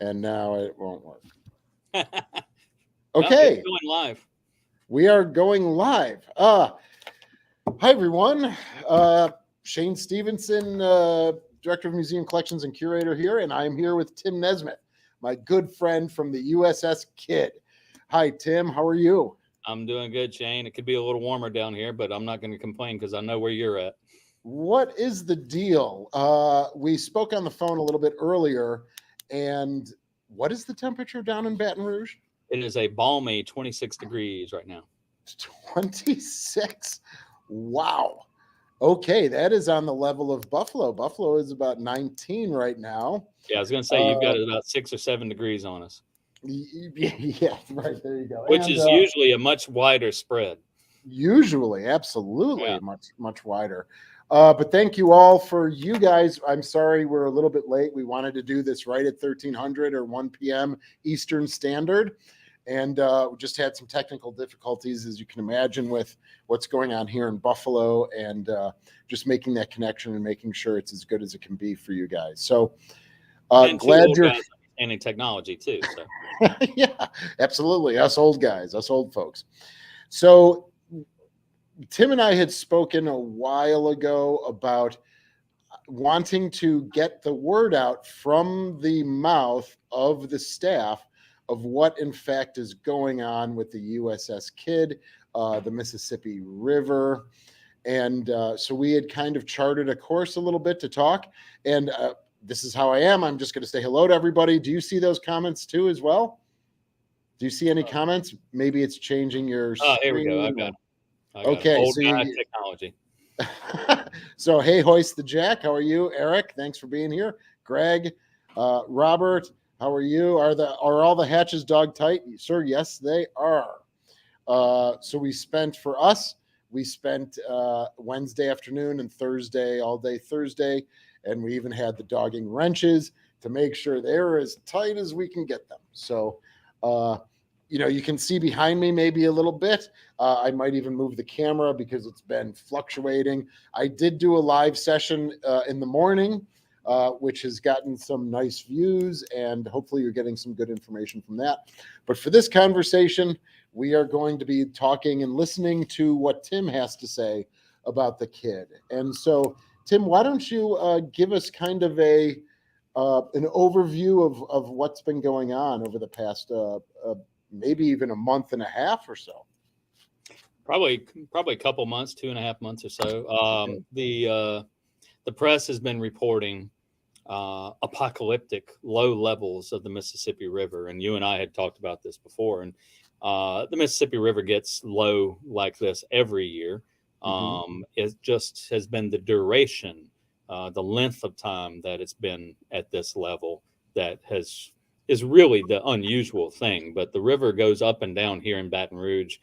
And now it won't work. Well, Okay, it's going live. we are going live. Hi, everyone. Shane Stevenson, Director of Museum Collections and Curator here, and I'm here with Tim Nesmith, my good friend from the USS Kidd. Hi, Tim. How are you? I'm doing good, Shane. It could be a little warmer down here, but I'm not going to complain because I know where you're at. What is the deal? We spoke on the phone a little bit earlier, and what is the temperature down in Baton Rouge? It is a balmy 26 degrees right now. 26. Wow. Okay, that is on the level of Buffalo. Buffalo is about 19 right now. Yeah, I was going to say you've got about 6 or 7 degrees on us. Yeah, right. There you go. Which is usually a much wider spread. Usually, absolutely, much wider. But thank you all for you guys. I'm sorry we're a little bit late. We wanted to do this right at 1300 or 1 p.m. Eastern Standard. And we just had some technical difficulties, as you can imagine, with what's going on here in Buffalo, and just making that connection and making sure it's as good as it can be for you guys. So glad you're understanding technology too. So. Yeah, absolutely. Us old guys, us old folks. So Tim and I had spoken a while ago about wanting to get the word out from the mouth of the staff of what in fact is going on with the USS Kidd, the Mississippi River. And so we had kind of charted a course a little bit to talk. And this is how I am. I'm just going to say hello to everybody. Do you see those comments too as well? Do you see any comments? Maybe it's changing your screen. Here we go. I've got it. Okay. Old guy technology. So, hey, Hoist the Jack. How are you? Eric, thanks for being here. Greg, Robert, how are you? Are all the hatches dog tight? Sir, yes, they are. So we spent Wednesday afternoon and Thursday, all day Thursday, and we even had the dogging wrenches to make sure they're as tight as we can get them. So, you can see behind me maybe a little bit. I might even move the camera because it's been fluctuating. I did do a live session in the morning, which has gotten some nice views, and hopefully you're getting some good information from that. But for this conversation, we are going to be talking and listening to what Tim has to say about the Kidd. And so, Tim, why don't you give us kind of an overview of what's been going on over the past maybe even a month and a half or so? Probably a couple months, 2.5 months or so. The press has been reporting apocalyptic low levels of the Mississippi River, and you and I had talked about this before. And the Mississippi River gets low like this every year. It just has been the duration, the length of time that it's been at this level that is really the unusual thing. But the river goes up and down here in Baton Rouge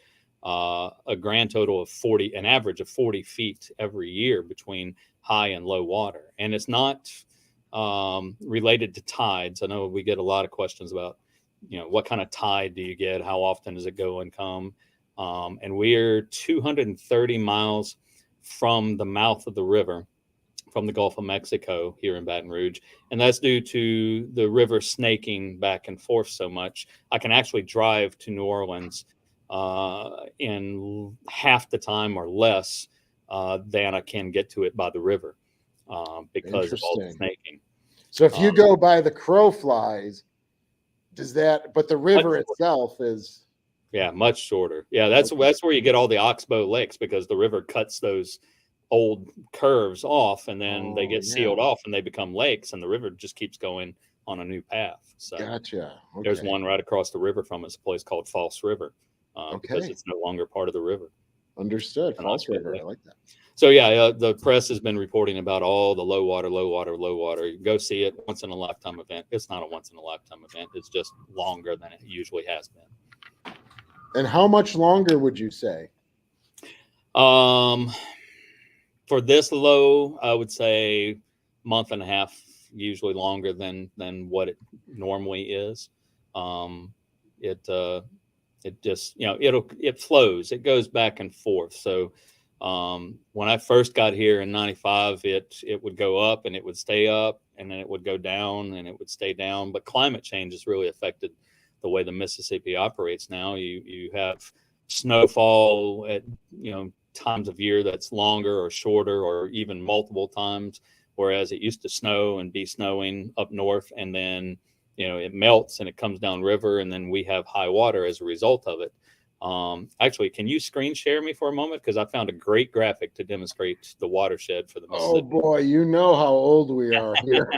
a grand total of an average of 40 feet every year between high and low water. And it's not related to tides. I know we get a lot of questions about, what kind of tide do you get? How often does it go and come? And we're 230 miles from the mouth of the river, from the Gulf of Mexico here in Baton Rouge. And that's due to the river snaking back and forth so much. I can actually drive to New Orleans in half the time or less than I can get to it by the river because of all the snaking. So if you go by the crow flies, but the river itself is... Yeah, much shorter. Yeah, that's where you get all the oxbow lakes, because the river cuts those old curves off, and then they get sealed off and they become lakes, and the river just keeps going on a new path. So gotcha. Okay. There's one right across the river from us, a place called False River, because it's no longer part of the river. Understood. False River. I like that. So yeah, the press has been reporting about all the low water. You can go see it, once in a lifetime event. It's not a once in a lifetime event. It's just longer than it usually has been. And how much longer would you say? For this low, I would say month and a half, usually longer than what it normally is. It just, it flows, it goes back and forth. So when I first got here in 95, it would go up and it would stay up, and then it would go down and it would stay down. But climate change has really affected the way the Mississippi operates now. You have snowfall at times of year that's longer or shorter or even multiple times, whereas it used to snow and be snowing up north, and then it melts and it comes down river, and then we have high water as a result of it. Actually, can you screen share me for a moment? Because I found a great graphic to demonstrate the watershed for the Mississippi. Oh boy, you know how old we are here.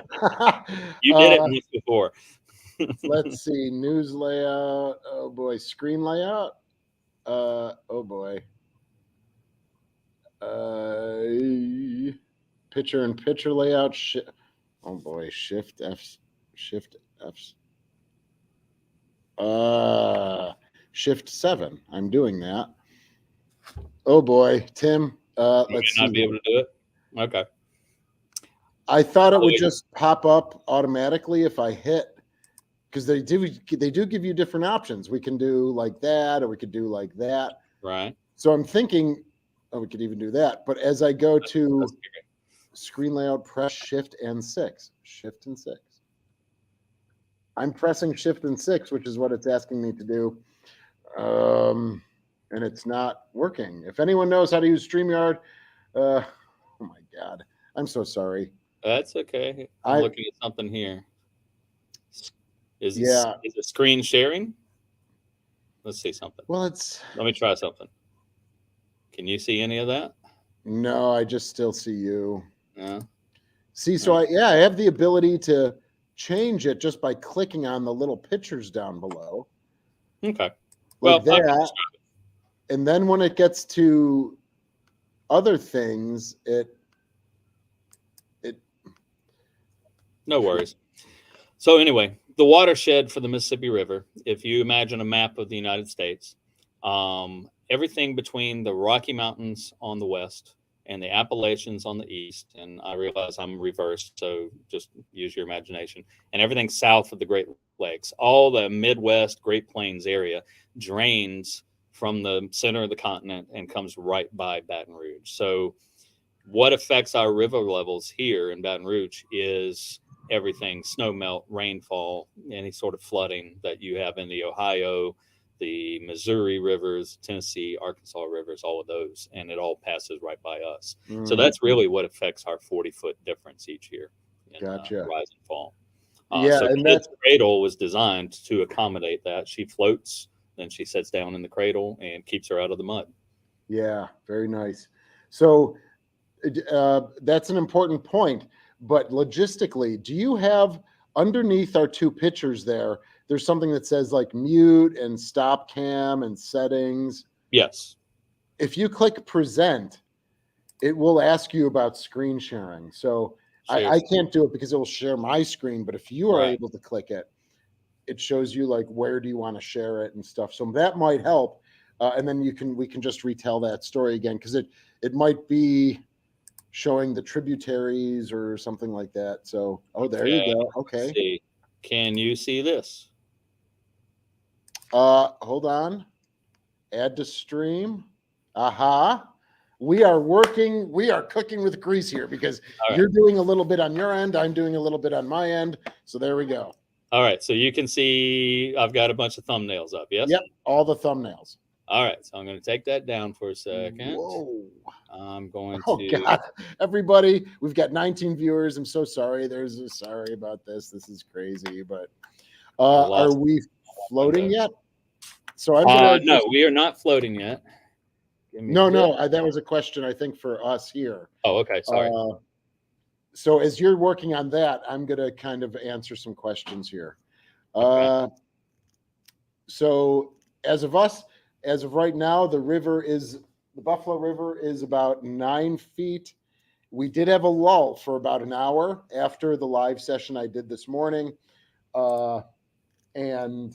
You did it once before. Let's see, news layout. Oh boy, screen layout. Oh boy. Picture in picture layout. Oh boy, shift F. Shift 7. I'm doing that. Oh boy, Tim. Let's see. Not be able to do it. Okay. I thought it would just pop up automatically if I hit, because they do give you different options. We can do like that, or we could do like that. Right. So I'm thinking, we could even do that. But as I go to screen layout, press Shift and 6. Shift and 6. I'm pressing Shift and 6, which is what it's asking me to do. And it's not working. If anyone knows how to use StreamYard, oh my God, I'm so sorry. That's okay. I'm looking at something here. Is it screen sharing? Let's see something. Well, let me try something. Can you see any of that? No, I just still see you. Yeah. See, so I have the ability to change it just by clicking on the little pictures down below. Okay. Like that. And then when it gets to other things, it no worries. So anyway, the watershed for the Mississippi River, if you imagine a map of the United States, everything between the Rocky Mountains on the west and the Appalachians on the east, and I realize I'm reversed, so just use your imagination, and everything south of the Great Lakes, all the Midwest Great Plains area drains from the center of the continent and comes right by Baton Rouge. So what affects our river levels here in Baton Rouge is everything: snow melt, rainfall, any sort of flooding that you have in the Ohio, the Missouri rivers, Tennessee, Arkansas rivers, all of those, and it all passes right by us. So that's really what affects our 40-foot difference each year in rise and fall. So Kidd's cradle was designed to accommodate that. She floats, then she sits down in the cradle and keeps her out of the mud. Yeah, very nice. So that's an important point. But logistically, do you have underneath our two pictures there, there's something that says like mute and stop cam and settings? Yes. If you click present, it will ask you about screen sharing. So I can't do it because it will share my screen. But if you are able to click it, it shows you like where do you want to share it and stuff. So that might help. And then we can just retell that story again, because it might be showing the tributaries or something like that. So, there you go. Okay. See. Can you see this? Hold on. Add to stream. Aha. We are cooking with grease here, because you're doing a little bit on your end. I'm doing a little bit on my end. So there we go. All right. So you can see I've got a bunch of thumbnails up. Yes. Yep. All the thumbnails. All right. So I'm going to take that down for a second. Whoa. I'm going to. Oh, God. Everybody, we've got 19 viewers. I'm so sorry. Sorry about this. This is crazy. But are we floating yet? So I'm going to. No, we are not floating yet. No. That was a question, I think, for us here. Oh, okay. Sorry. So as you're working on that, I'm going to kind of answer some questions here. Okay. So as of right now, the Buffalo River is about 9 feet. We did have a lull for about an hour after the live session I did this morning. And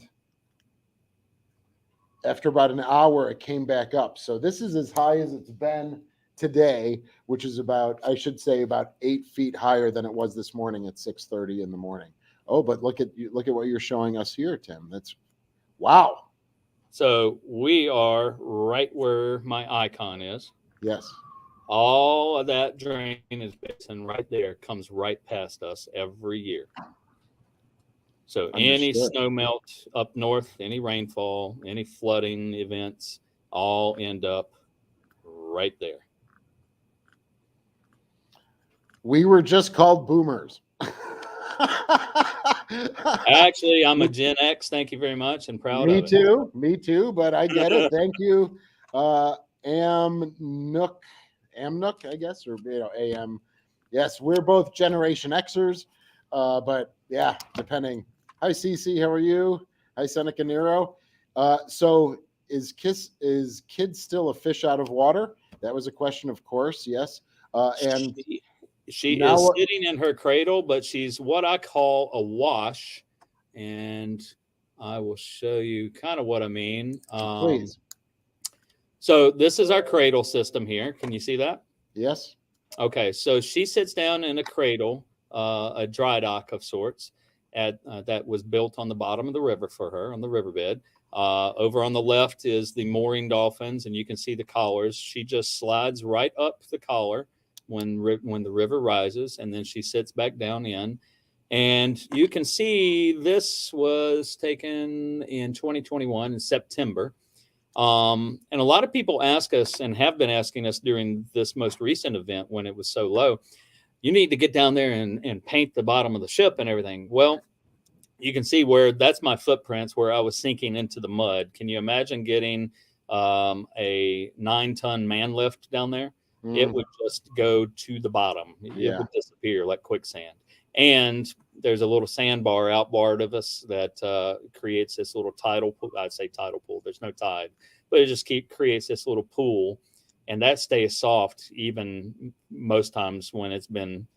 after about an hour, it came back up. So this is as high as it's been today, which is about 8 feet higher than it was this morning at 6:30 in the morning. Oh, but look at what you're showing us here, Tim. That's wow. So we are right where my icon is. Yes. All of that drainage basin right there comes right past us every year. So any Understood. snow melt up north, any rainfall, any flooding events, all end up right there. We were just called boomers. Actually, I'm a Gen X. Thank you very much, and proud Me of it. too. Me too. But I get it. Thank you, Amnook, Amnook, I guess, or AM. Yes, we're both Generation Xers. But yeah, depending. Hi, Cece. How are you? Hi, Seneca Nero. So is Kidd still a fish out of water? That was a question, of course. Yes. And She now is sitting in her cradle, but she's what I call a wash, and I will show you kind of what I mean. please. So this is our cradle system here. Can you see that? Yes. Okay, so she sits down in a cradle, a dry dock of sorts, that was built on the bottom of the river for her on the riverbed. Over on the left is the mooring dolphins, and you can see the collars. She just slides right up the collar when the river rises, and then she sits back down in. And you can see this was taken in 2021 in September. And a lot of people ask us and have been asking us during this most recent event when it was so low, you need to get down there and paint the bottom of the ship and everything. Well, you can see where that's my footprints where I was sinking into the mud. Can you imagine getting a 9-ton man lift down there? It would just go to the bottom. It would disappear like quicksand. And there's a little sandbar outboard of us that creates this little tidal pool. I'd say tidal pool. There's no tide, but it just creates this little pool, and that stays soft even most times when it's been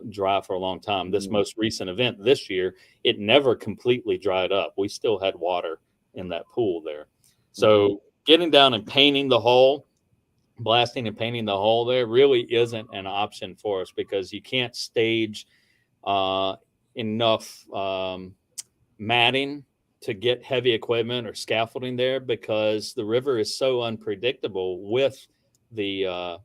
dry for a long time. This most recent event this year, it never completely dried up. We still had water in that pool there. So getting down and painting the hull, blasting and painting the hull there really isn't an option for us because you can't stage enough matting to get heavy equipment or scaffolding there because the river is so unpredictable with the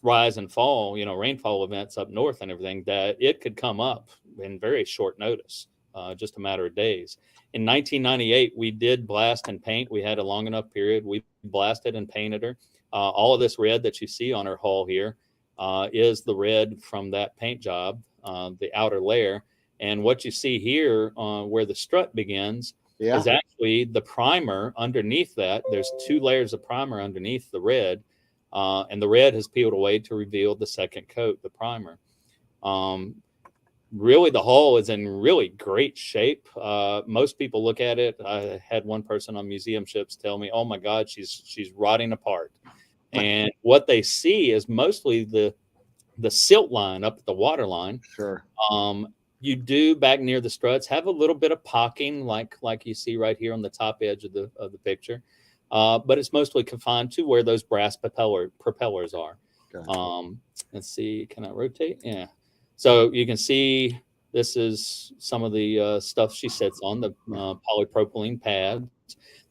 rise and fall, rainfall events up north and everything, that it could come up in very short notice, just a matter of days. In 1998, we did blast and paint. We had a long enough period. We blasted and painted her. All of this red that you see on her hull here is the red from that paint job, the outer layer. And what you see here where the strut begins is actually the primer underneath that. There's 2 layers of primer underneath the red. And the red has peeled away to reveal the second coat, the primer. Really, the hull is in really great shape. Most people look at it. I had one person on museum ships tell me, "Oh my God, she's rotting apart." And what they see is mostly the silt line up at the water line. Sure. You do back near the struts have a little bit of pocking, like you see right here on the top edge of the picture. But it's mostly confined to where those brass propellers are. Okay. Let's see. Can I rotate? Yeah. So you can see this is some of the stuff she sits on, the polypropylene pads.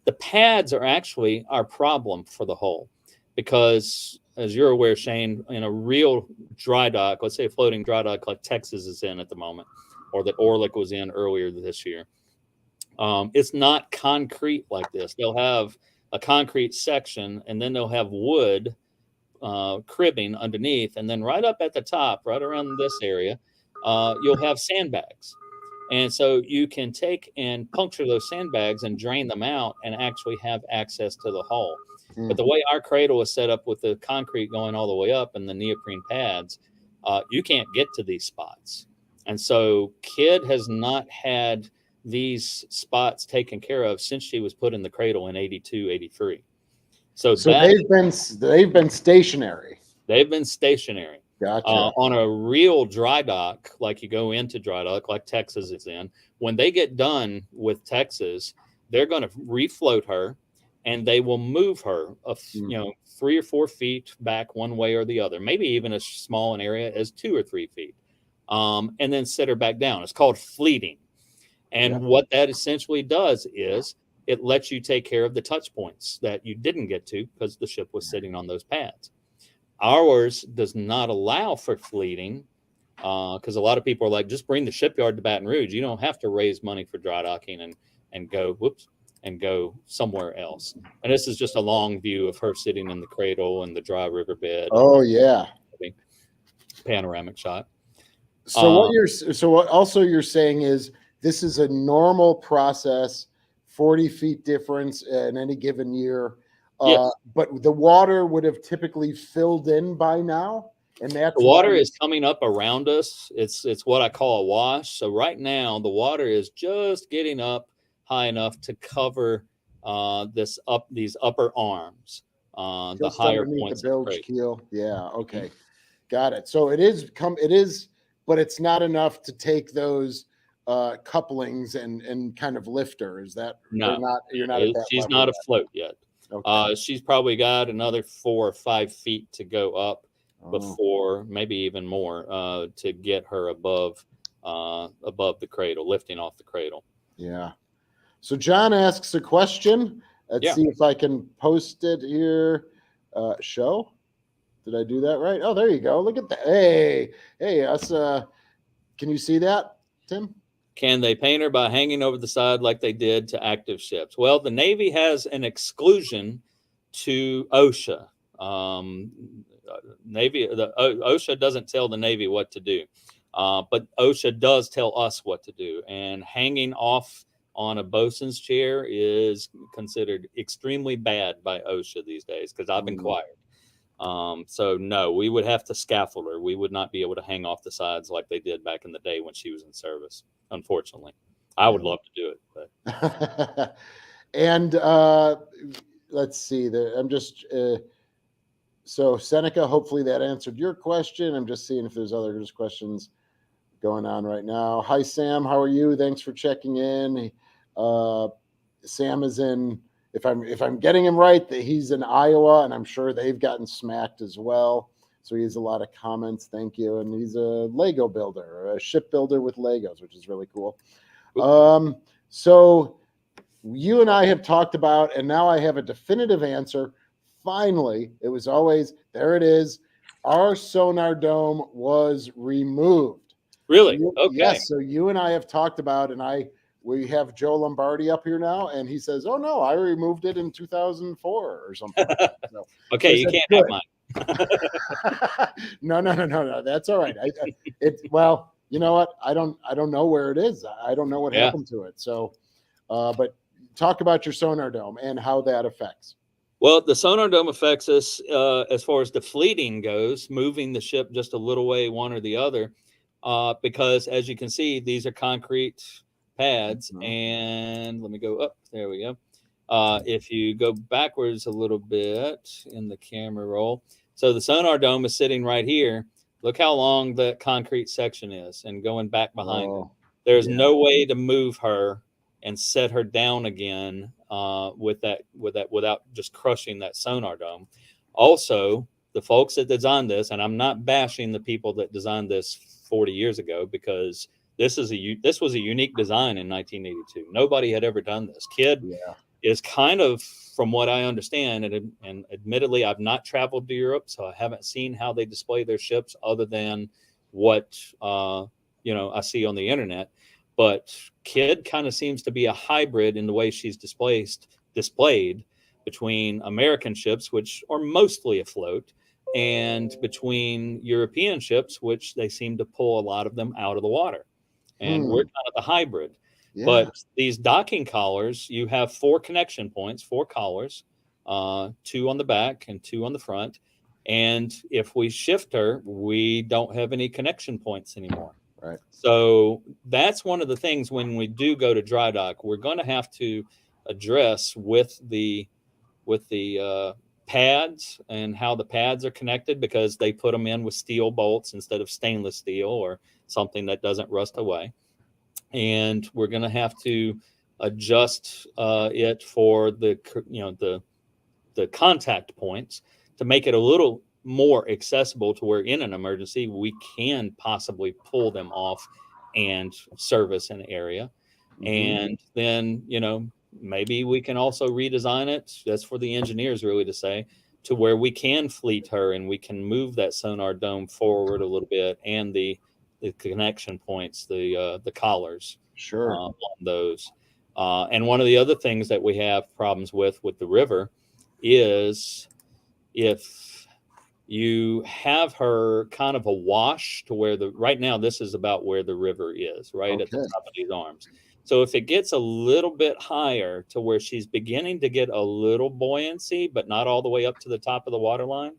The pads are actually our problem for the hull because, as you're aware, Shane, in a real dry dock, let's say a floating dry dock like Texas is in at the moment, or that Orlick was in earlier this year, it's not concrete like this. They'll have a concrete section, and then they'll have wood cribbing underneath, and then right up at the top, right around this area, you'll have sandbags. And so you can take and puncture those sandbags and drain them out and actually have access to the hull. But the way our cradle is set up with the concrete going all the way up and the neoprene pads, you can't get to these spots. And so Kidd has not had these spots taken care of since she was put in the cradle in 82, 83. So they've been stationary. They've been stationary. Gotcha. On a real dry dock, like you go into dry dock, like Texas is in, when they get done with Texas, they're going to refloat her, and they will move her 3 or 4 feet back one way or the other, maybe even as small an area as 2 or 3 feet, and then set her back down. It's called fleeting. And what that essentially does is it lets you take care of the touch points that you didn't get to because the ship was sitting on those pads. Ours does not allow for fleeting, because a lot of people are like, just bring the shipyard to Baton Rouge. You don't have to raise money for dry docking and go somewhere else. And this is just a long view of her sitting in the cradle and the dry riverbed. Oh yeah. Panoramic shot. So what also you're saying is this is a normal process, 40 feet difference in any given year. Yes. But the water would have typically filled in by now. And that's the water is coming up around us. It's what I call a wash. So right now the water is just getting up high enough to cover these upper arms, the higher points the bilge of the keel. Yeah, okay. Mm-hmm. Got it. So it is, but it's not enough to take those couplings and kind of lift her. Is that no? You're not at that she's level not yet. afloat yet. Okay. She's probably got another 4 or 5 feet to go up before, maybe even more, to get her above the cradle, lifting off the cradle. Yeah. So John asks a question. Let's see if I can post it here. Show. Did I do that right? Oh, there you go. Look at that. Hey, us. Can you see that, Tim? Can they paint her by hanging over the side like they did to active ships? Well, the Navy has an exclusion to OSHA. OSHA doesn't tell the Navy what to do, but OSHA does tell us what to do. And hanging off on a bosun's chair is considered extremely bad by OSHA these days, because I've inquired. So no, we would have to scaffold her. We would not be able to hang off the sides like they did back in the day when she was in service. Unfortunately, I would love to do it, but. And let's see. I'm just so Seneca. Hopefully that answered your question. I'm just seeing if there's other questions going on right now. Hi Sam, how are you? Thanks for checking in. Sam is in. If I'm getting him right, that he's in Iowa, and I'm sure they've gotten smacked as well. So he has a lot of comments. Thank you. And he's a Lego builder, a ship builder with Legos, which is really cool. So you and I have talked about, and now I have a definitive answer. Finally, it was always, there it is. Our sonar dome was removed. Really? Okay. Yes. So you and I have talked about, and we have Joe Lombardi up here now, and he says, "Oh no, I removed it in 2004 or something." So, okay, you can't have mine. No. That's all right. Well, you know what? I don't know where it is. I don't know what happened to it. So, but talk about your sonar dome and how that affects. Well, the sonar dome affects us as far as the fleeting goes, moving the ship just a little way, one or the other, because as you can see, these are concrete pads. And let me go up. There we go. If you go backwards a little bit in the camera roll. So the sonar dome is sitting right here. Look how long the concrete section is, and going back behind it. There's no way to move her and set her down again without just crushing that sonar dome. Also, the folks that designed this, and I'm not bashing the people that designed this 40 years ago, because this was a unique design in 1982. Nobody had ever done this. Kidd is kind of, from what I understand, and admittedly, I've not traveled to Europe, so I haven't seen how they display their ships other than what I see on the internet. But Kidd kind of seems to be a hybrid in the way she's displayed between American ships, which are mostly afloat, and between European ships, which they seem to pull a lot of them out of the water. And we're kind of the hybrid. Yeah. But these docking collars, you have 4 connection points, 4 collars, 2 on the back and 2 on the front. And if we shift her, we don't have any connection points anymore. Right. So that's one of the things when we do go to dry dock, we're going to have to address with the pads and how the pads are connected, because they put them in with steel bolts instead of stainless steel or something that doesn't rust away. And we're going to have to adjust it for the contact points to make it a little more accessible to where in an emergency we can possibly pull them off and service an area. And then maybe we can also redesign it. That's for the engineers really to say, to where we can fleet her and we can move that sonar dome forward a little bit, and the connection points, the collars Sure. on those. And one of the other things that we have problems with the river is if you have her kind of awash to where right now this is about where the river is, right at the Okay. top of these arms. So if it gets a little bit higher to where she's beginning to get a little buoyancy, but not all the way up to the top of the water line,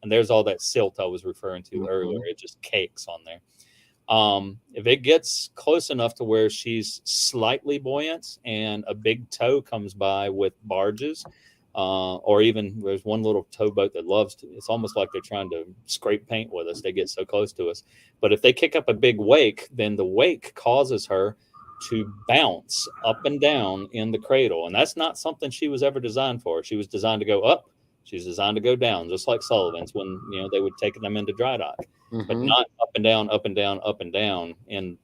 and there's all that silt I was referring to earlier, it just cakes on there. If it gets close enough to where she's slightly buoyant and a big tow comes by with barges, or even there's one little towboat that loves to, it's almost like they're trying to scrape paint with us. They get so close to us. But if they kick up a big wake, then the wake causes her to bounce up and down in the cradle. And that's not something she was ever designed for. She was designed to go up. She's designed to go down, just like Sullivan's when, they would take them into dry dock, but not up and down, up and down, up and down in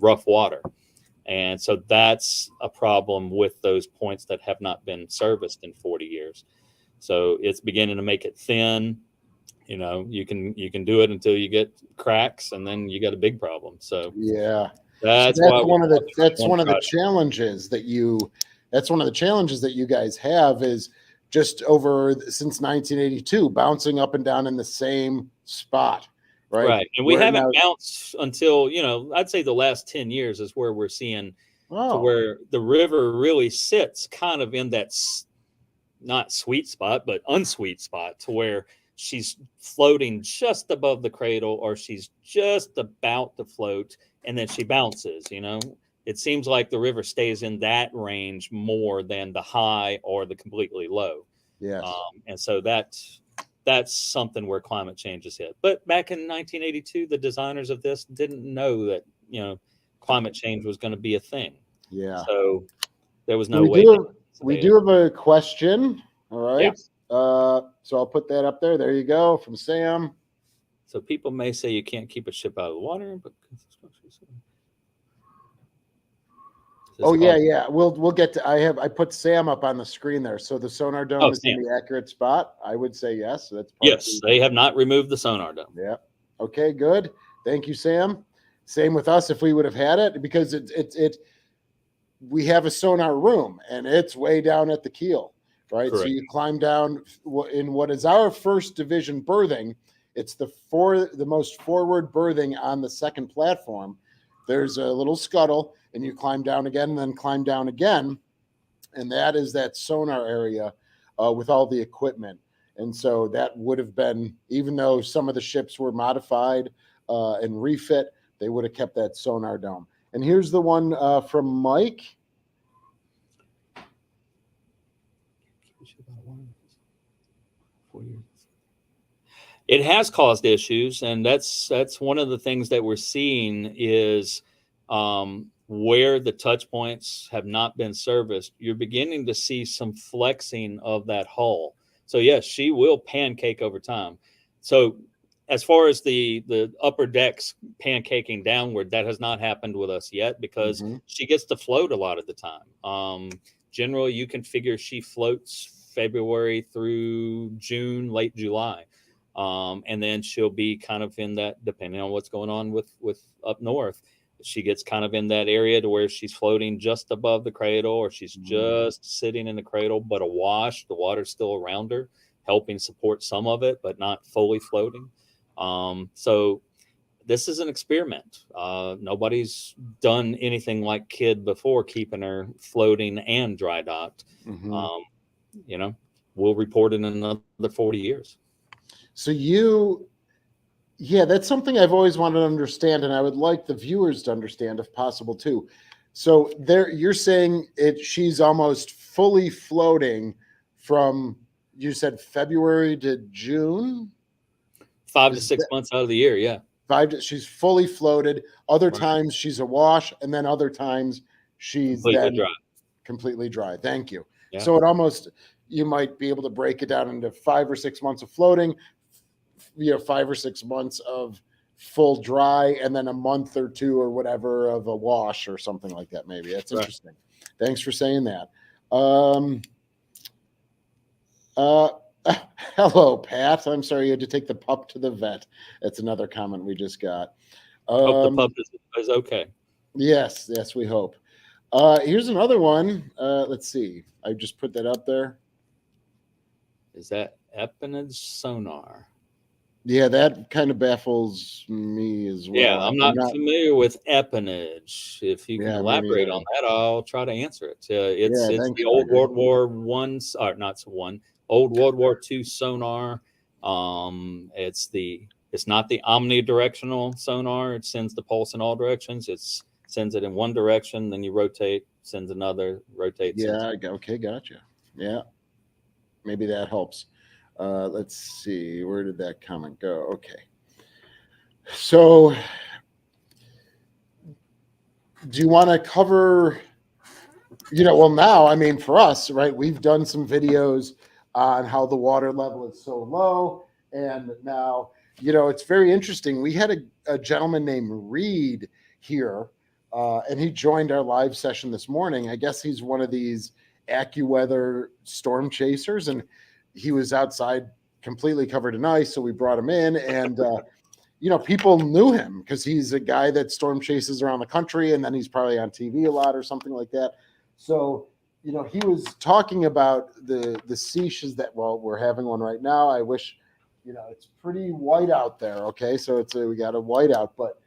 rough water. And so that's a problem with those points that have not been serviced in 40 years. So it's beginning to make it thin. You can do it until you get cracks, and then you got a big problem. So yeah, that's one of the challenges that you guys have is just over since 1982 bouncing up and down in the same spot. Right. And we haven't bounced until, I'd say the last 10 years is where we're seeing to where the river really sits kind of in that not sweet spot, but unsweet spot, to where she's floating just above the cradle, or she's just about to float, and then she bounces. It seems like the river stays in that range more than the high or the completely low. Yes. And so that's something where climate change is hit. But back in 1982, the designers of this didn't know that, climate change was going to be a thing. Yeah. So there was no way. We do have a question. All right. Yeah. So I'll put that up there. There you go, from Sam. So people may say you can't keep a ship out of the water, but yeah. We'll get to. I put Sam up on the screen there. So the sonar dome is in the accurate spot. I would say yes. So that's yes. They have not removed the sonar dome. Yeah. Okay. Good. Thank you, Sam. Same with us if we would have had it, because we have a sonar room and it's way down at the keel, right? Correct. So you climb down in what is our first division berthing. It's the most forward berthing on the second platform. There's a little scuttle, and you climb down again, and then climb down again, and that is that sonar area with all the equipment. And so that would have been, even though some of the ships were modified and refit, they would have kept that sonar dome. And here's the one from Mike. It has caused issues, and that's one of the things that we're seeing is where the touch points have not been serviced. You're beginning to see some flexing of that hull. So yes, she will pancake over time. So as far as the upper decks pancaking downward, that has not happened with us yet, because she gets to float a lot of the time. Generally, you can figure she floats February through June, late July. And then she'll be kind of in that, depending on what's going on with up north, she gets kind of in that area to where she's floating just above the cradle, or she's just sitting in the cradle, but awash. The water's still around her, helping support some of it, but not fully floating. So this is an experiment. Nobody's done anything like Kidd before, keeping her floating and dry docked. We'll report in another 40 years. So that's something I've always wanted to understand, and I would like the viewers to understand if possible too. So you're saying she's almost fully floating from, you said February to June? 5 to 6 months out of the year, yeah. She's fully floated. Other times she's awash, and then other times she's completely dry. Thank you. Yeah. So it almost, you might be able to break it down into 5 or 6 months of floating, 5 or 6 months of full dry, and then a month or two or whatever of a wash or something like that. Maybe that's interesting. thanks for saying that. Uh, hello, Pat. I'm sorry you had to take the pup to the vet. That's another comment we just got. Hope the pup is okay. Yes, we hope. Here's another one. Let's see. I just put that up there. Is that Epinage Sonar? Yeah, that kind of baffles me as well. Yeah, I'm not familiar with Epinage. If you can elaborate on that, I'll try to answer it. It's the old World War One, or not one, old World War II sonar. It's not the omnidirectional sonar. It sends the pulse in all directions. It sends it in one direction, then you rotate, sends another, rotate. Yeah. Okay. Gotcha. Yeah. Maybe that helps. Let's see. Where did that comment go? Okay. So, do you want to cover? Well, now, I mean, for us, right? We've done some videos on how the water level is so low, and now, it's very interesting. We had a gentleman named Reed here, and he joined our live session this morning. I guess he's one of these AccuWeather storm chasers, and he was outside completely covered in ice. So we brought him in, and, people knew him because he's a guy that storm chases around the country, and then he's probably on TV a lot or something like that. So, he was talking about the seiches that, we're having one right now. I wish, it's pretty white out there. Okay. So we got a white out, but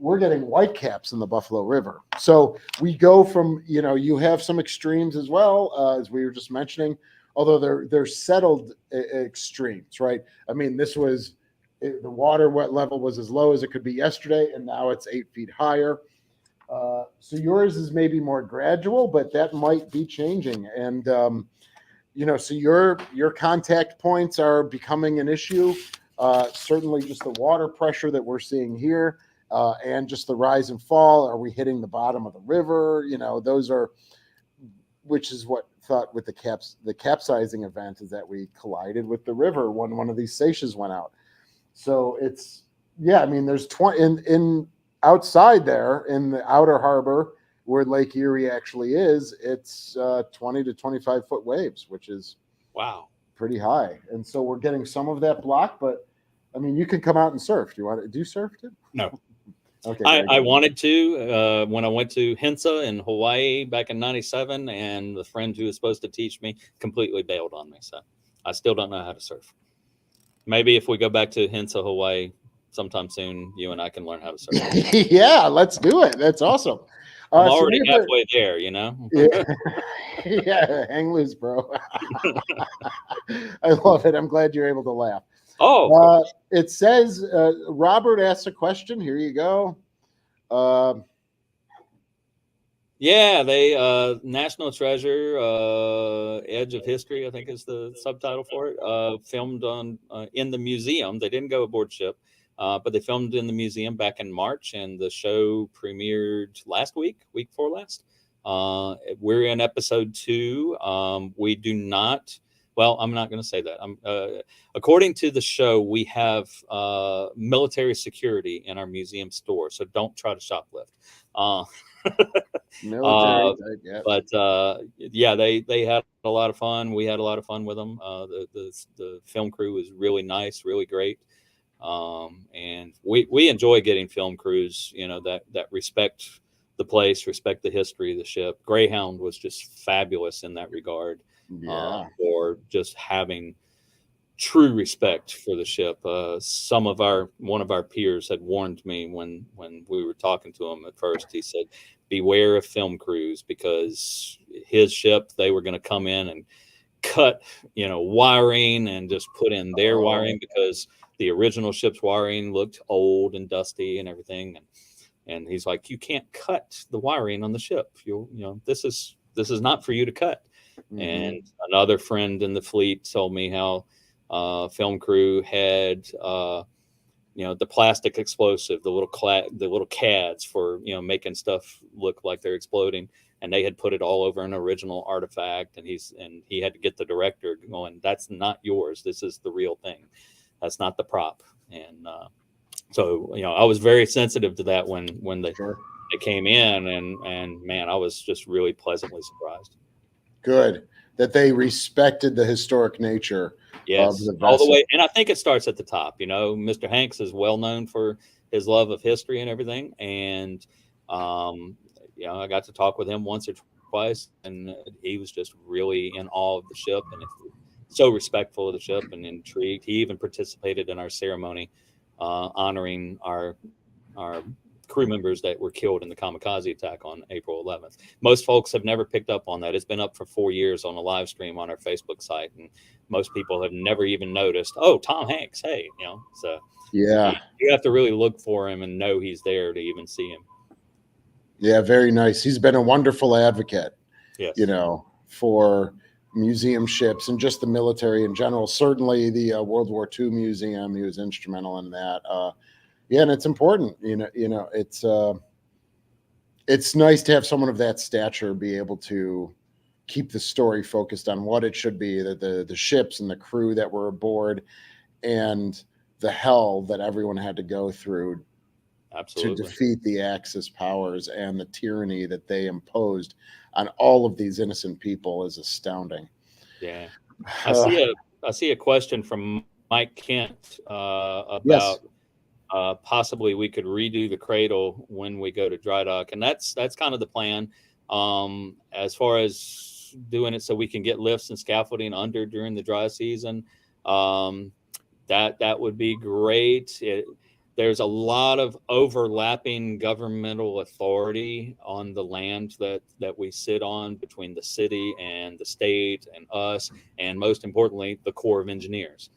we're getting whitecaps in the Buffalo River. So we go from, you have some extremes as well, as we were just mentioning, although they're settled extremes, right? I mean, the water level was as low as it could be yesterday, and now it's 8 feet higher. So yours is maybe more gradual, but that might be changing. And, so your contact points are becoming an issue. Certainly just the water pressure that we're seeing here, and just the rise and fall. Are we hitting the bottom of the river? Those are, which is what thought with the capsizing event is that we collided with the river when one of these seiches went out. So it's, I mean, there's 20 in outside there in the outer harbor where Lake Erie actually is, it's 20 to 25 foot waves, which is pretty high. And so we're getting some of that block, but I mean, you can come out and surf. Do you want to do surf too? No. Okay. I wanted to when I went to Hensa in Hawaii back in '97, and the friend who was supposed to teach me completely bailed on me. So I still don't know how to surf. Maybe if we go back to Hensa, Hawaii sometime soon, you and I can learn how to surf. Yeah, let's do it. That's awesome. I'm already halfway there, Yeah. Yeah, hang loose, bro. I love it. I'm glad you're able to laugh. Oh, it says Robert asked a question. Here you go. Yeah, they National Treasure, Edge of History, I think is the subtitle for it. Filmed on in the museum. They didn't go aboard ship, but they filmed in the museum back in March, and the show premiered week before last. We're in episode 2. We do not. Well, I'm not going to say that. According to the show, we have military security in our museum store, so don't try to shoplift. Military, but they had a lot of fun. We had a lot of fun with them. The film crew was really nice, really great, and we enjoy getting film crews, that respect the place, respect the history of the ship. Greyhound was just fabulous in that regard. Or just having true respect for the ship. One of our peers had warned me when we were talking to him at first. He said, beware of film crews, because his ship, they were going to come in and cut, wiring and just put in their wiring, because the original ship's wiring looked old and dusty and everything. And he's like, you can't cut the wiring on the ship. This is not for you to cut. Mm-hmm. And another friend in the fleet told me how film crew had the plastic explosive, the little CADs for making stuff look like they're exploding, and they had put it all over an original artifact, and he had to get the director going, that's not yours, this is the real thing, that's not the prop. And so I was very sensitive to that when they they came in, and man, I was just really pleasantly surprised. Good that they respected the historic nature of Yes, the all the vessel. way. And I think it starts at the top. Mr. Hanks is well known for his love of history and everything. And, I got to talk with him once or twice, and he was just really in awe of the ship and so respectful of the ship and intrigued. He even participated in our ceremony honoring our crew members that were killed in the kamikaze attack on April 11th. Most folks have never picked up on that. It's been up for 4 years on a live stream on our Facebook site, and most people have never even noticed. Oh, Tom Hanks, hey, So Yeah, you have to really look for him and know he's there to even see him. yeah, very nice. He's been a wonderful advocate, Yes. For museum ships and just the military in general. Certainly the World War II museum, he was instrumental in that. Yeah, and it's important. It's nice to have someone of that stature be able to keep the story focused on what it should be, the ships and the crew that were aboard, and the hell that everyone had to go through Absolutely. to defeat the Axis powers, and the tyranny that they imposed on all of these innocent people is astounding. Yeah. I see a question from Mike Kent about Yes. possibly we could redo the cradle when we go to dry dock, and that's kind of the plan. As far as doing it so we can get lifts and scaffolding under during the dry season, that would be great. There's a lot of overlapping governmental authority on the land that we sit on between the city and the state and us, and most importantly, the Corps of Engineers.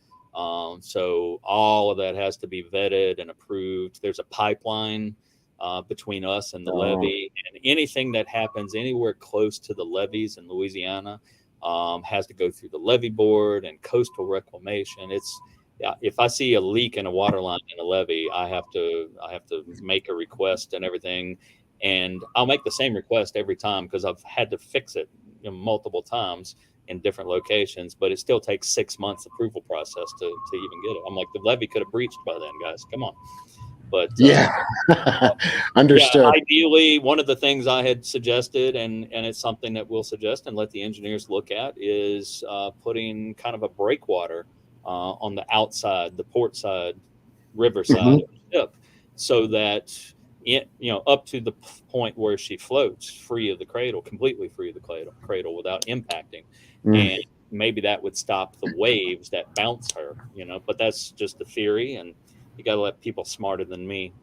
So all of that has to be vetted and approved. There's a pipeline between us and the levee, and anything that happens anywhere close to the levees in Louisiana has to go through the levee board and coastal reclamation. If I see a leak in a water line in a levee, I have to make a request and everything, and I'll make the same request every time because I've had to fix it multiple times in different locations, but it still takes 6 months approval process to even get it. I'm like, the levee could have breached by then, guys. Come on. But Understood. Yeah, ideally, one of the things I had suggested, and it's something that we'll suggest and let the engineers look at, is putting kind of a breakwater on the outside, the port side, river side of the ship, so that up to the point where she floats free of the cradle, completely free of the cradle without impacting. And maybe that would stop the waves that bounce her, but that's just a theory, and you got to let people smarter than me,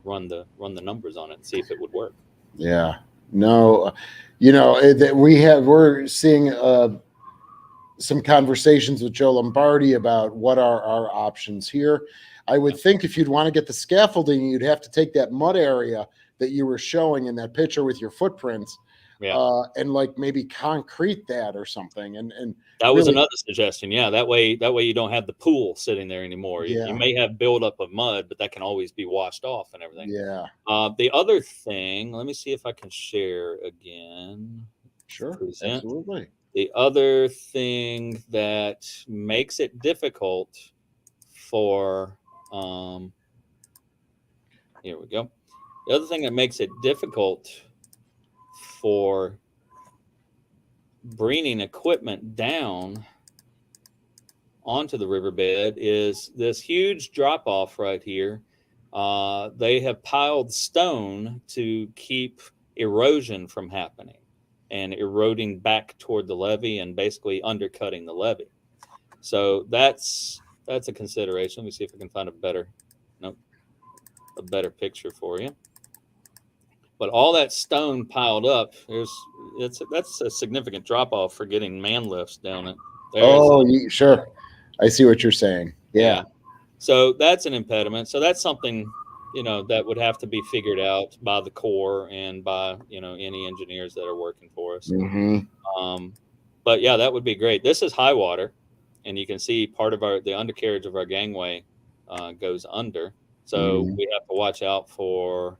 run the numbers on it and see if it would work. Yeah, no, that we're seeing some conversations with Joe Lombardi about what are our options here. I would think if you'd want to get the scaffolding, you'd have to take that mud area that you were showing in that picture with your footprints, and like maybe concrete that or something. And that was another suggestion. Yeah, that way you don't have the pool sitting there anymore. Yeah. You may have buildup of mud, but that can always be washed off and everything. Yeah. The other thing, let me see if I can share again. Sure. Present. Absolutely. The other thing that makes it difficult for here we go. The other thing that makes it difficult for bringing equipment down onto the riverbed is this huge drop off right here. They have piled stone to keep erosion from happening and eroding back toward the levee and basically undercutting the levee. So that's a consideration. Let me see if I can find a better picture for you. But all that stone piled up, that's a significant drop off for getting man lifts down it. Sure. I see what you're saying. Yeah. So that's an impediment. So that's something, that would have to be figured out by the Corps and by, any engineers that are working for us. But yeah, that would be great. This is high water, and you can see part of the undercarriage of our gangway goes under. So we have to watch out for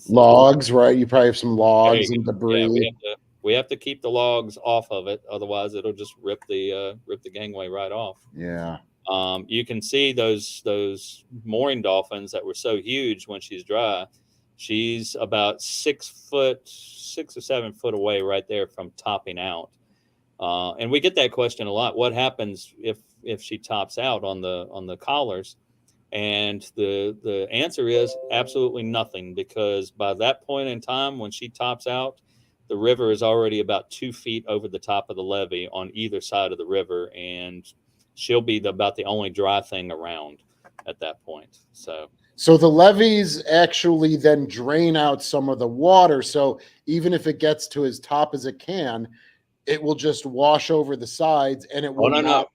logs, right? You probably have some logs and debris. Yeah, we have to keep the logs off of it, otherwise it'll just rip the gangway right off. Yeah. You can see those mooring dolphins that were so huge when she's dry. She's about 6 or 7 foot away right there from topping out. And we get that question a lot. What happens if she tops out on the collars? And the answer is absolutely nothing, because by that point in time, when she tops out, the river is already about 2 feet over the top of the levee on either side of the river, and she'll be about the only dry thing around at that point. So the levees actually then drain out some of the water. So even if it gets to as top as it can, it will just wash over the sides, and it will no, not.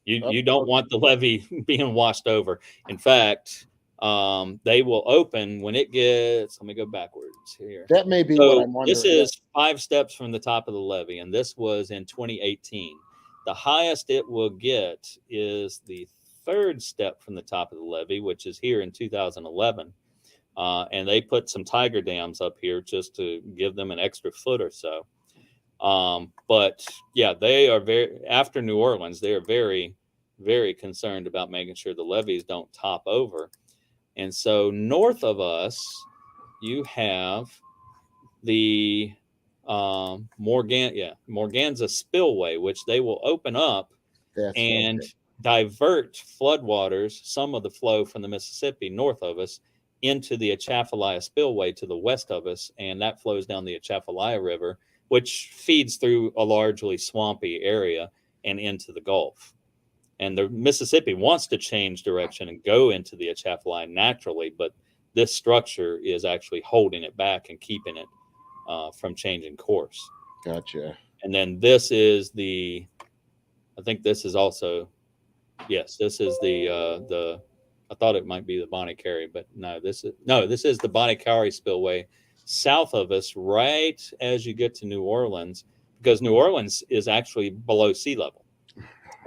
You don't want the levee being washed over. In fact, they will open when it gets. Let me go backwards here. That may be what I'm wondering. This is 5 steps from the top of the levee, and this was in 2018. The highest it will get is the 3rd step from the top of the levee, which is here in 2011. And they put some tiger dams up here just to give them an extra foot or so. But yeah, they are after New Orleans, they are very, very concerned about making sure the levees don't top over. And so north of us, you have the Morganza spillway, which they will open up and divert floodwaters, some of the flow from the Mississippi north of us, into the Atchafalaya spillway to the west of us. And that flows down the Atchafalaya River, which feeds through a largely swampy area and into the Gulf. And the Mississippi wants to change direction and go into the Atchafalaya naturally, but this structure is actually holding it back and keeping it from changing course. Gotcha. And then this is I think this is also, yes, this is I thought it might be the Bonnie Carey, but this is the Bonnie Carey spillway south of us, right as you get to New Orleans, because New Orleans is actually below sea level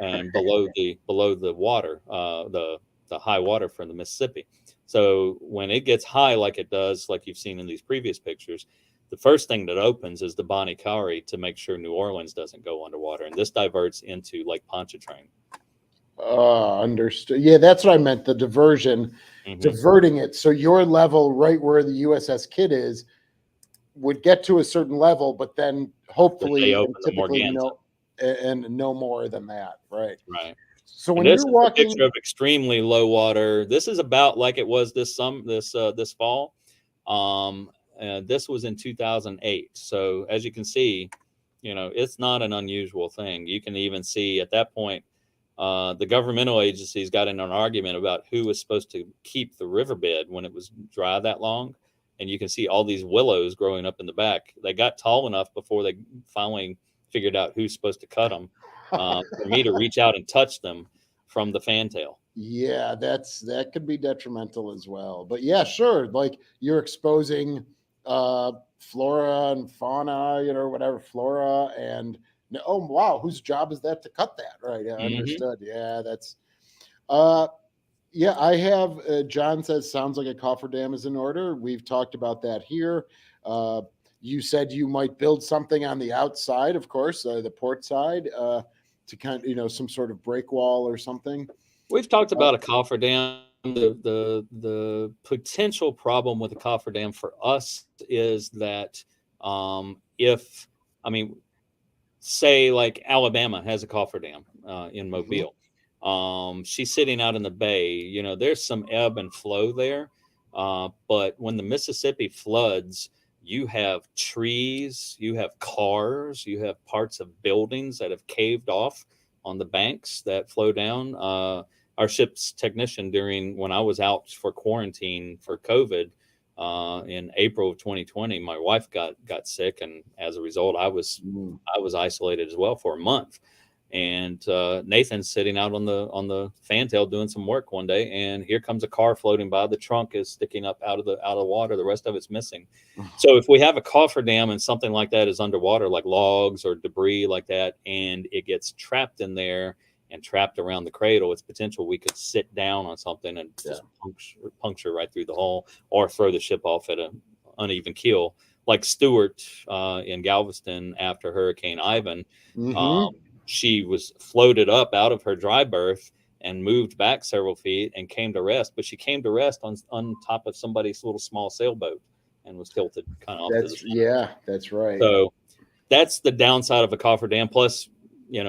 and below the water, the high water from the Mississippi. So when it gets high, like it does, like you've seen in these previous pictures, the first thing that opens is the Bonnie Carey to make sure New Orleans doesn't go underwater, and this diverts into Lake Pontchartrain. Understood. Yeah, that's what I meant. The diversion, diverting it. So your level, right where the USS Kidd is, would get to a certain level, but then hopefully and typically no more than that. Right. Right. So when you're walking, a picture of extremely low water. This is about like it was this fall. This was in 2008. So as you can see, it's not an unusual thing. You can even see at that point, the governmental agencies got in an argument about who was supposed to keep the riverbed when it was dry that long. And you can see all these willows growing up in the back. They got tall enough before they finally figured out who's supposed to cut them for me to reach out and touch them from the fantail. Yeah, that could be detrimental as well. But yeah, sure. Like you're exposing flora and fauna, whatever, flora and oh wow, whose job is that to cut that? Right. Yeah, understood. Yeah, that's yeah, I have John says sounds like a cofferdam is in order. We've talked about that here. You said you might build something on the outside, of course, the port side, to kind of, some sort of break wall or something. We've talked about a cofferdam. The potential problem with a cofferdam for us is that say like Alabama has a cofferdam in Mobile. She's sitting out in the bay. There's some ebb and flow there. But when the Mississippi floods, you have trees, you have cars, you have parts of buildings that have caved off on the banks that flow down. Our ship's technician when I was out for quarantine for COVID in April of 2020, my wife got sick, and as a result, I was isolated as well for a month. And Nathan's sitting out on the fantail doing some work one day, and here comes a car floating by. The trunk is sticking up out of the water. The rest of it's missing. So if we have a cofferdam and something like that is underwater, like logs or debris like that, and it gets trapped in there and trapped around the cradle, it's potential we could sit down on something and just puncture right through the hull, or throw the ship off at an uneven keel, like Stewart in Galveston after Hurricane Ivan. She was floated up out of her dry berth and moved back several feet and came to rest. But she came to rest on top of somebody's little small sailboat and was tilted kind of off to the side. That's right. So that's the downside of a cofferdam. Plus,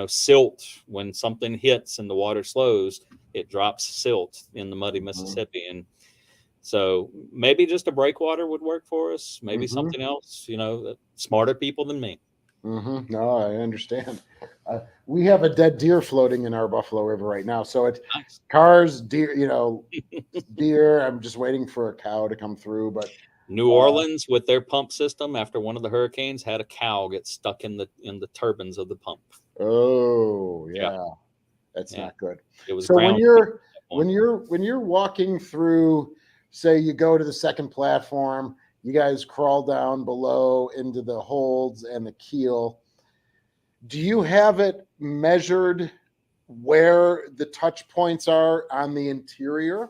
silt, when something hits and the water slows, it drops silt in the muddy Mississippi. And so maybe just a breakwater would work for us. Maybe something else, smarter people than me. No, I understand. We have a dead deer floating in our Buffalo River right now. So it's Nice. cars, deer, deer. I'm just waiting for a cow to come through. But New Orleans, with their pump system, after one of the hurricanes, had a cow get stuck in the turbines of the pump. Oh, yeah. That's not good. It was so when you're walking through, say you go to the second platform, you guys crawl down below into the holds and the keel. Do you have it measured where the touch points are on the interior?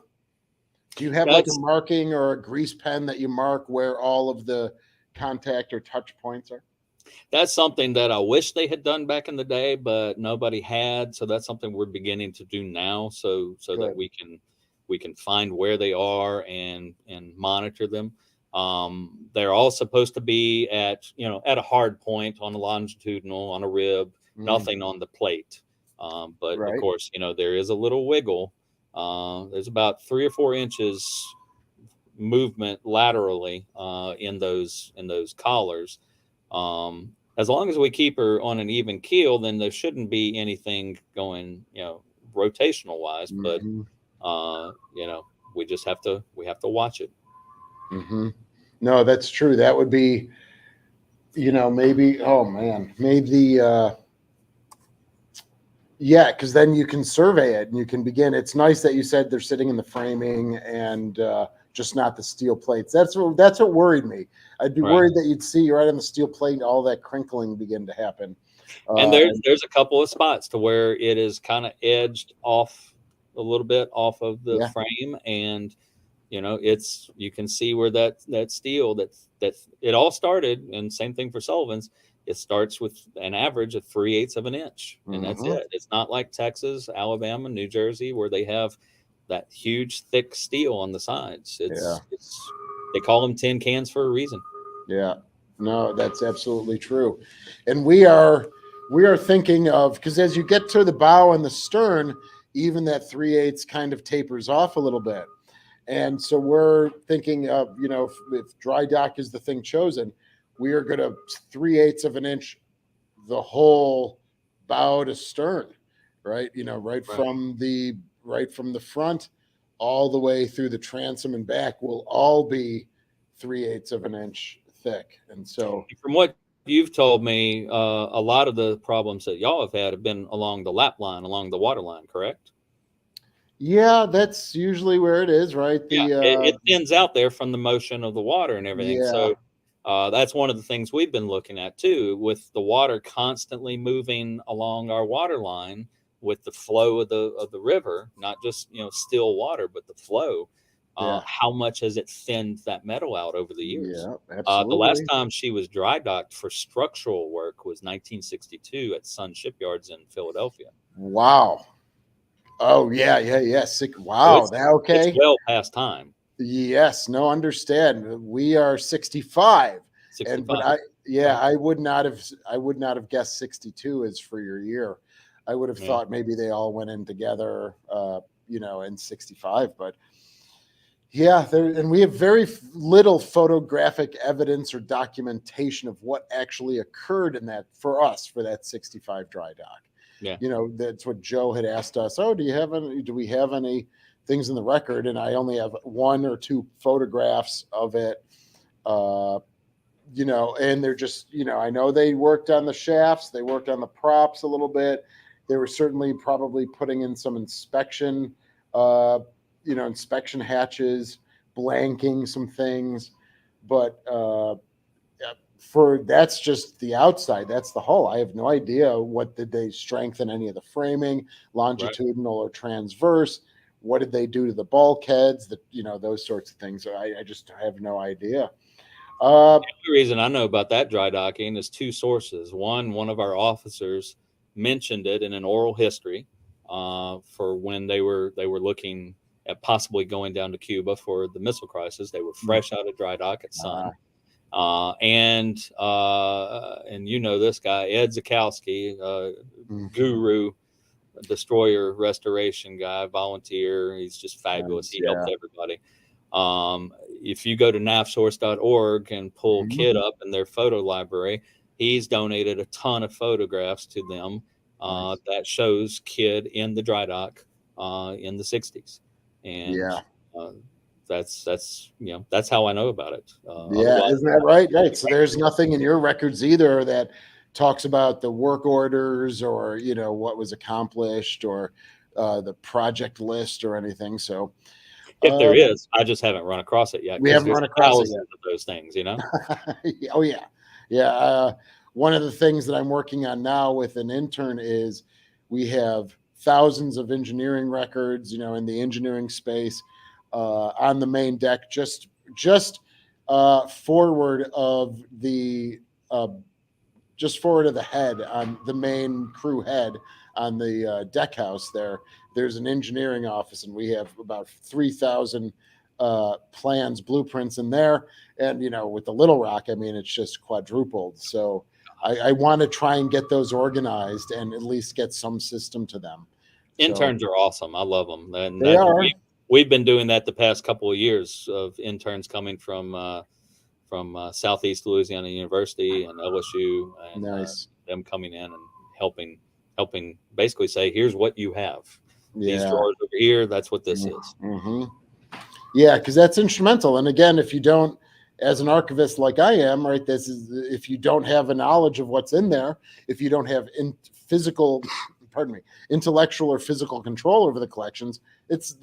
Do you have like a marking or a grease pen that you mark where all of the contact or touch points are? That's something that I wish they had done back in the day, but nobody had. So that's something we're beginning to do now, so that we can find where they are and monitor them. They're all supposed to be at a hard point on a longitudinal, on a rib, nothing on the plate. But of course, there is a little wiggle. There's about 3 or 4 inches movement laterally in those collars. As long as we keep her on an even keel, then there shouldn't be anything going, rotational wise. But we just have to watch it. No, that's true. That would be, maybe. Oh man, maybe. Because then you can survey it and you can begin. It's nice that you said they're sitting in the framing and just not the steel plates. That's what worried me. I'd be worried that you'd see right on the steel plate all that crinkling begin to happen. And there's a couple of spots to where it is kind of edged off a little bit off of the frame, and you can see where that steel that it all started. And same thing for Sullivan's. It starts with an average of 3/8 of an inch, and that's it. It's not like Texas, Alabama, New Jersey, where they have that huge thick steel on the sides. They call them tin cans for a reason. Yeah, no, that's absolutely true. And we are thinking of, because as you get to the bow and the stern, even that 3/8 kind of tapers off a little bit. And so we're thinking of, if dry dock is the thing chosen, we are going to 3/8 of an inch the whole bow to stern, right? From the front all the way through the transom and back will all be 3/8 of an inch thick. And so from what you've told me, a lot of the problems that y'all have been along the lap line, along the water line, correct? Yeah, that's usually where it is, right? It thins out there from the motion of the water and everything. So that's one of the things we've been looking at too, with the water constantly moving along our water line with the flow of the river, not just still water, but the flow. How much has it thinned that metal out over the years? Yeah, absolutely. The last time she was dry docked for structural work was 1962 at Sun Shipyards in Philadelphia. Wow. Oh yeah. Wow. So it's well past time. Yes. No, understand. We are 65. 65. I would not have guessed 62 is for your year. I would have thought maybe they all went in together, in 65, but and we have very little photographic evidence or documentation of what actually occurred in that for that 65 dry dock. Yeah. That's what Joe had asked us. Oh, do we have any things in the record? And I only have 1 or 2 photographs of it. And they're just, I know they worked on the shafts, they worked on the props a little bit. They were certainly probably putting in some inspection hatches, blanking some things, but that's just the outside. That's the hull. I have no idea what did they strengthen any of the framing, longitudinal or transverse. What did they do to the bulkheads? Those sorts of things. I just have no idea. The only reason I know about that dry docking is 2 sources. One of our officers mentioned it in an oral history, for when they were looking at possibly going down to Cuba for the missile crisis. They were fresh out of dry dock at Sun. And you know this guy, Ed Zakowski, guru, destroyer restoration guy, volunteer. He's just fabulous. He helped everybody. If you go to navsource.org and pull Kidd up in their photo library, he's donated a ton of photographs to them that shows Kidd in the dry dock in the 60s. And that's how I know about it. Isn't that right? Right. So there's nothing in your records either that talks about the work orders or, you know, what was accomplished or the project list or anything. So if there is, I just haven't run across it yet. We haven't run across it yet. Of those things, you know? Oh, yeah. Yeah. One of the things that I'm working on now with an intern is we have thousands of engineering records, you know, in the engineering space on the main deck, just forward of the head on the main crew head on the deck house there. There's an engineering office, and we have about 3,000 plans, blueprints in there. And, you know, with the Little Rock, I mean, it's just quadrupled. So I want to try and get those organized and at least get some system to them. Interns are awesome. I love them. And they are. We've been doing that the past couple of years of interns coming from Southeast Louisiana University and LSU, and them coming in and helping basically say, here's what you have. These drawers over here, that's what this is. Yeah, because that's instrumental. And again, if you don't, as an archivist like I am, right, this is, if you don't have a knowledge of what's in there, if you don't have intellectual or physical control over the collections, it's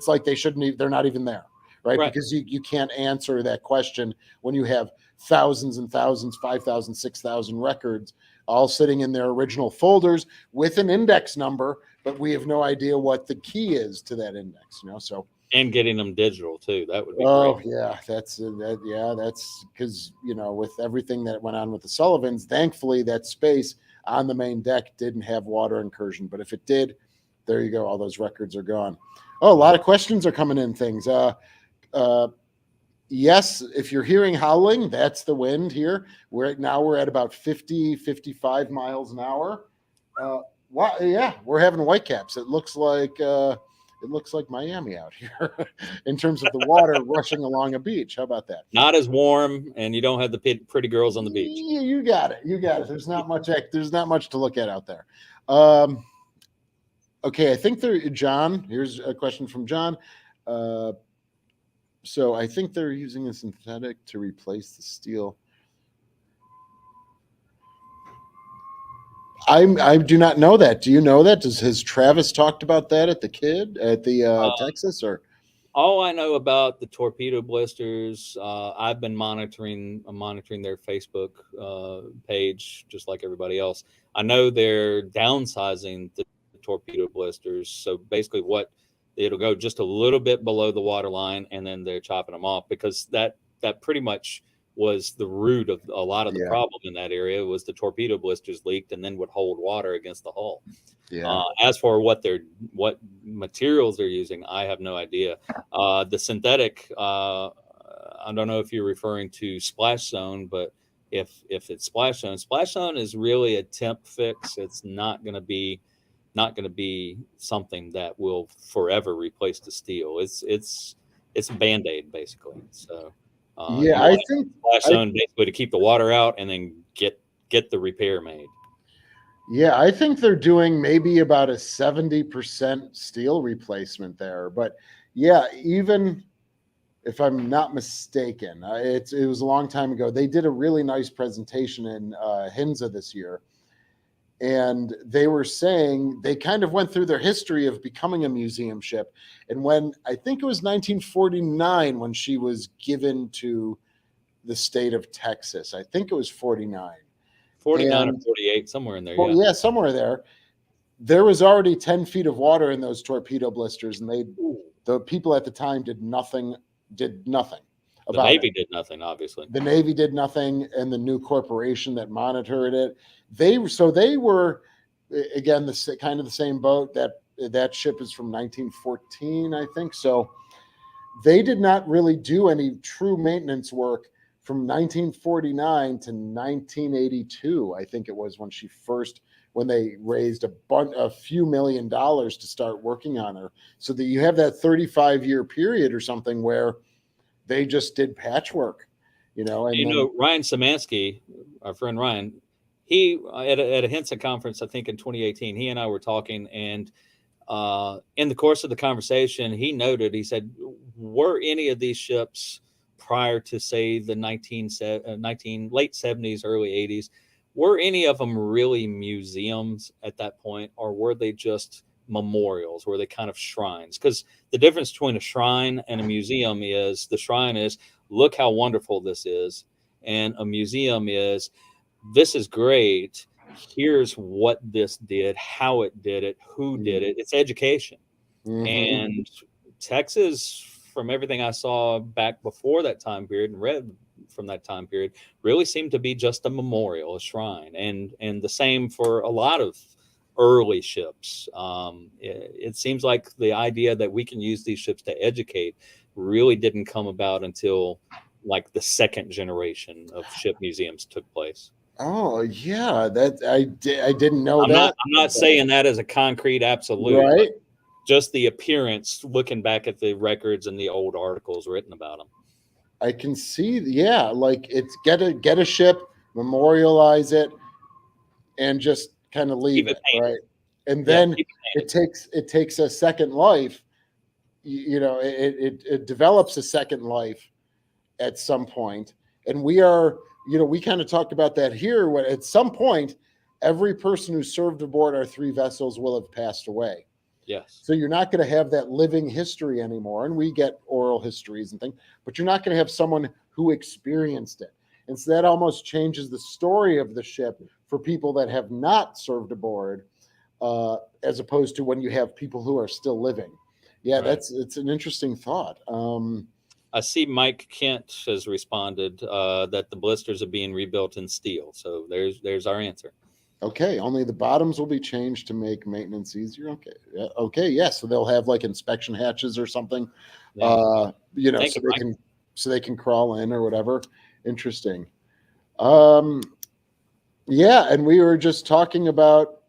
like they're not even there, right? Because you can't answer that question when you have thousands and thousands, 5,000, 6,000 records all sitting in their original folders with an index number, but we have no idea what the key is to that index, you know? So, and getting them digital too. That would be great. Yeah. That's because, you know, with everything that went on with the Sullivans, thankfully that space on the main deck didn't have water incursion, but if it did, there you go. All those records are gone. Oh, a lot of questions are coming in. Things. Yes, if you're hearing howling, that's the wind here. We're at about 50, 55 miles an hour. We're having whitecaps. It looks like Miami out here in terms of the water rushing along a beach. How about that? Not as warm, and you don't have the pretty girls on the beach. Yeah, you got it. There's not much to look at out there. Okay, I think John, here's a question from John. So I think they're using a synthetic to replace the steel. I do not know that. Do you know that? Has Travis talked about that at the Texas, or? All I know about the torpedo blisters, I've been monitoring their Facebook page just like everybody else. I know they're downsizing the torpedo blisters, so basically it'll go just a little bit below the water line, and then they're chopping them off, because that pretty much was the root of a lot of the problem in that area. Was the torpedo blisters leaked and then would hold water against the hull. As for what materials they're using, I have no idea. The synthetic, I don't know if you're referring to Splash Zone, but if it's Splash Zone is really a temp fix. It's not going to be something that will forever replace the steel. It's a Band-Aid basically. So I think Splash Zone basically to keep the water out and then get the repair made. Yeah, I think they're doing maybe about a 70% steel replacement there. But yeah, even if I'm not mistaken, it was a long time ago. They did a really nice presentation in Hinza this year. And they were saying they kind of went through their history of becoming a museum ship. And when I think it was 1949 when she was given to the state of Texas, I think it was 49. 49 or 48, somewhere in there. Yeah, somewhere there. There was already 10 feet of water in those torpedo blisters, and the people at the time did nothing about it. The Navy did nothing, obviously. The Navy did nothing, and the new corporation that monitored it, they were again kind of the same boat that that ship is from 1914, I think. So they did not really do any true maintenance work from 1949 to 1982. I think it was when they raised a few $1 million to start working on her, so that you have that 35-year period or something where they just did patchwork, And Ryan Szymanski, our friend Ryan, he at a Henson conference, I think in 2018, he and I were talking, and in the course of the conversation, he said, were any of these ships prior to, say, the late 70s, early 80s, were any of them really museums at that point, or were they just memorials? Were they kind of shrines? Because the difference between a shrine and a museum is the shrine is, look how wonderful this is, and a museum is, this is great. Here's what this did, how it did it, who did it. It's education. And Texas, from everything I saw back before that time period and read from that time period, really seemed to be just a memorial, a shrine. And the same for a lot of early ships. It seems like the idea that we can use these ships to educate really didn't come about until like the second generation of ship museums took place. Oh yeah, that I didn't know that. I'm not saying that as a concrete absolute, right? Just the appearance, looking back at the records and the old articles written about them. I can see, like it's get a ship, memorialize it, and just kind of leave it, right? And then it takes a second life. It develops a second life at some point, and we kind of talked about that here. When at some point, every person who served aboard our 3 vessels will have passed away. Yes. So you're not going to have that living history anymore. And we get oral histories and things, but you're not going to have someone who experienced it. And so that almost changes the story of the ship for people that have not served aboard, as opposed to when you have people who are still living. Yeah, right. It's an interesting thought. I see Mike Kent has responded that the blisters are being rebuilt in steel. So there's our answer. Okay, only the bottoms will be changed to make maintenance easier. Okay, okay, yeah. So they'll have like inspection hatches or something, so they can crawl in or whatever. Interesting. Yeah, and we were just talking about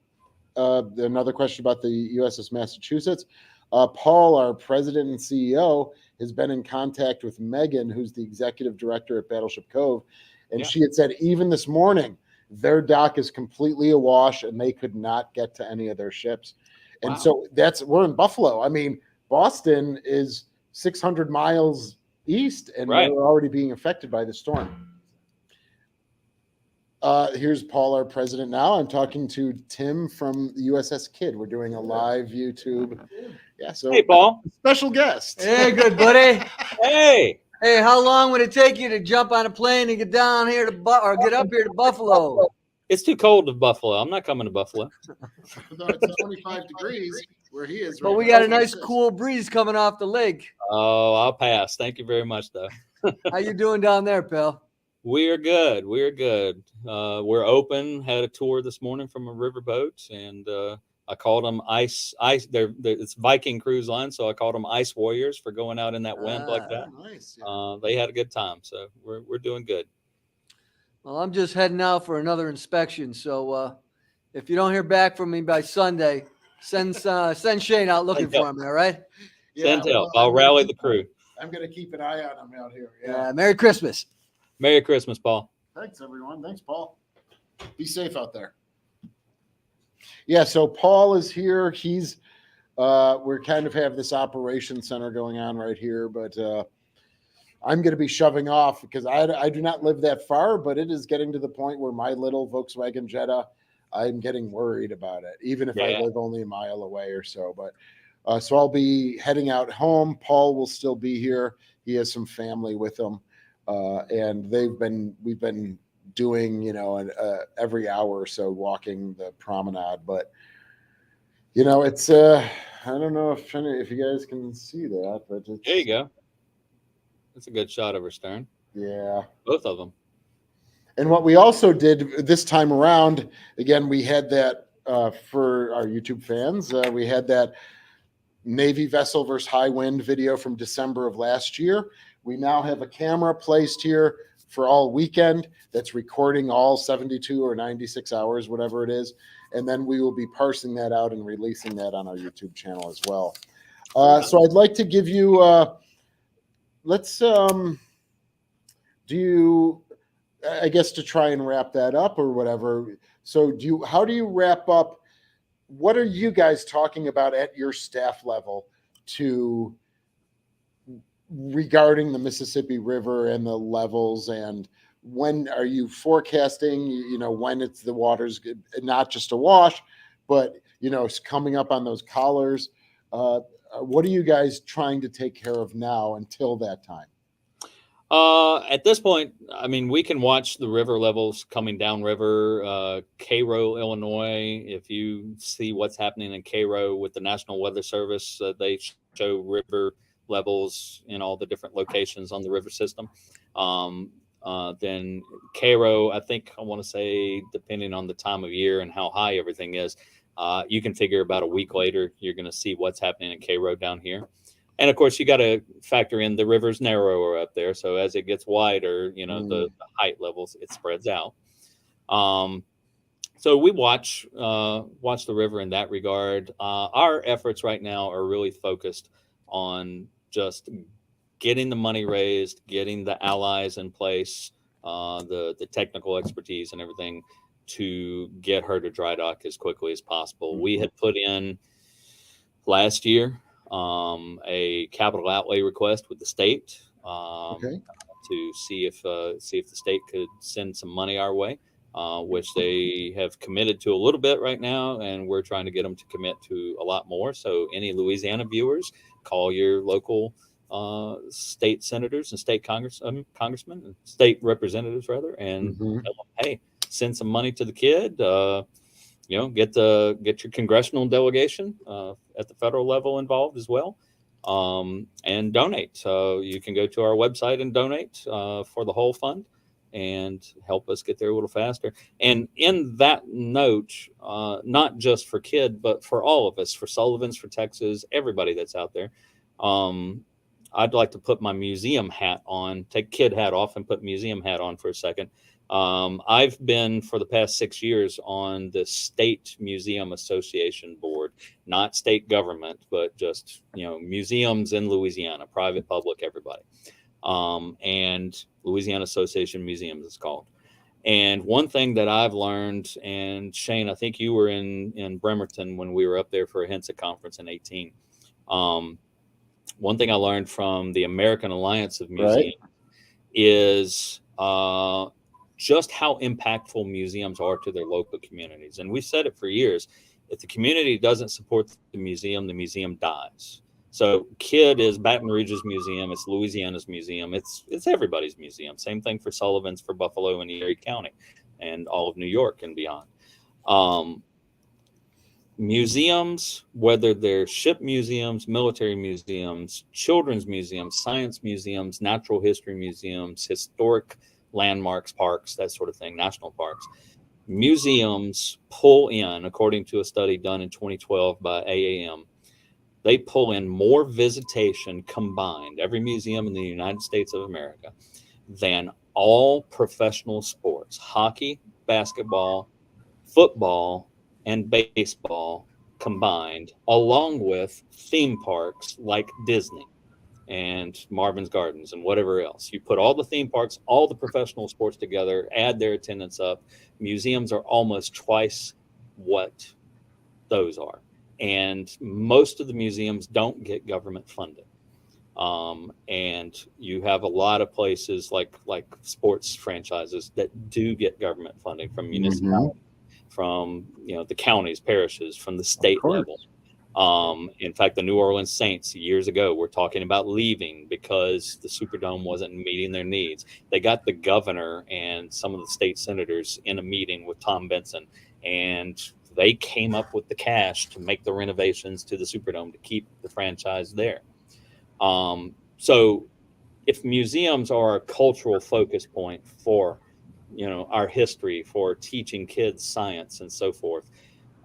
another question about the USS Massachusetts. Paul, our president and CEO, has been in contact with Megan, who's the executive director at Battleship Cove, and she had said even this morning, their dock is completely awash and they could not get to any of their ships. And so we're in Buffalo. I mean, Boston is 600 miles east and we're already being affected by the storm. Here's Paul, our president now. I'm talking to Tim from the USS Kidd. We're doing a live YouTube. Yeah. So hey, Paul, special guest. Hey, good buddy. Hey, how long would it take you to jump on a plane and get down here or get up here to Buffalo? It's too cold to Buffalo. I'm not coming to Buffalo. It's 25 degrees where he is. But we got a nice cool breeze coming off the lake. Oh, I'll pass. Thank you very much, though. How you doing down there, pal? We're good. We're good. We're open. Had a tour this morning from a riverboat, and I called them ice. It's Viking Cruise Line, so I called them Ice Warriors for going out in that wind like that. Nice. They had a good time, so we're doing good. Well, I'm just heading out for another inspection, so if you don't hear back from me by Sunday, send Shane out looking for me. All right? Send help. I'll rally the crew. I'm gonna keep an eye on him out here. Merry Christmas. Merry Christmas, Paul. Thanks, everyone. Thanks, Paul. Be safe out there. Yeah, so Paul is here. He's we're kind of have this operations center going on right here, but I'm going to be shoving off because I do not live that far, but it is getting to the point where my little Volkswagen Jetta, I'm getting worried about it, even if I live only a mile away or so. But so I'll be heading out home. Paul will still be here. He has some family with him, and we've been doing every hour or so walking the promenade. But it's I don't know if you guys can see that, but there you go. That's a good shot of her stern. Yeah, both of them. And what we also did this time around, again, we had that for our YouTube fans, we had that Navy vessel versus high wind video from December of last year. We now have a camera placed here for all weekend that's recording all 72 or 96 hours, whatever it is. And then we will be parsing that out and releasing that on our YouTube channel as well. So I'd like to give you, I guess to try and wrap that up or whatever. So how do you wrap up? What are you guys talking about at your staff level regarding the Mississippi River and the levels, and when are you forecasting, when the water's not just a wash, but, it's coming up on those collars? What are you guys trying to take care of now until that time? At this point, I mean, we can watch the river levels coming downriver. Cairo, Illinois, if you see what's happening in Cairo with the National Weather Service, they show river levels in all the different locations on the river system. Then Cairo, I want to say, depending on the time of year and how high everything is, you can figure about a week later, you're going to see what's happening in Cairo down here. And of course, you got to factor in the river's narrower up there. So as it gets wider, the height levels, it spreads out. So we watch the river in that regard. Our efforts right now are really focused on just getting the money raised, getting the allies in place, the technical expertise and everything to get her to dry dock as quickly as possible. We had put in last year a capital outlay request with the state to see if the state could send some money our way, which they have committed to a little bit right now, and we're trying to get them to commit to a lot more. So any Louisiana viewers, call your local state senators and state congressmen and state representatives rather, and tell them, hey, send some money to the kid. Get your congressional delegation at the federal level involved as well, and donate. So you can go to our website and donate for the whole fund and help us get there a little faster. And in that note, not just for Kidd, but for all of us, for Sullivan's, for Texas, everybody that's out there, I'd like to put my museum hat on, take Kidd hat off and put museum hat on for a second. I've been for the past 6 years on the State Museum Association board, not state government, but just, museums in Louisiana, private, public, everybody. And Louisiana Association Museums is called. And one thing that I've learned, and Shane, I think you were in Bremerton when we were up there for a HINSA conference in 2018. One thing I learned from the American Alliance of Museums is just how impactful museums are to their local communities. And we've said it for years. If the community doesn't support the museum dies. So Kidd is Baton Rouge's museum. It's Louisiana's museum. It's everybody's museum. Same thing for Sullivan's, for Buffalo and Erie County and all of New York and beyond. Museums, whether they're ship museums, military museums, children's museums, science museums, natural history museums, historic landmarks, parks, that sort of thing, national parks. Museums pull in, according to a study done in 2012 by AAM, they pull in more visitation combined, every museum in the United States of America, than all professional sports, hockey, basketball, football, and baseball combined, along with theme parks like Disney and Marvin's Gardens and whatever else. You put all the theme parks, all the professional sports together, add their attendance up. Museums are almost twice what those are. And most of the museums don't get government funding. And you have a lot of places like sports franchises that do get government funding from municipalities, from the counties, parishes, from the state level. In fact, the New Orleans Saints years ago were talking about leaving because the Superdome wasn't meeting their needs. They got the governor and some of the state senators in a meeting with Tom Benson, and they came up with the cash to make the renovations to the Superdome to keep the franchise there. So if museums are a cultural focus point for our history, for teaching kids science and so forth,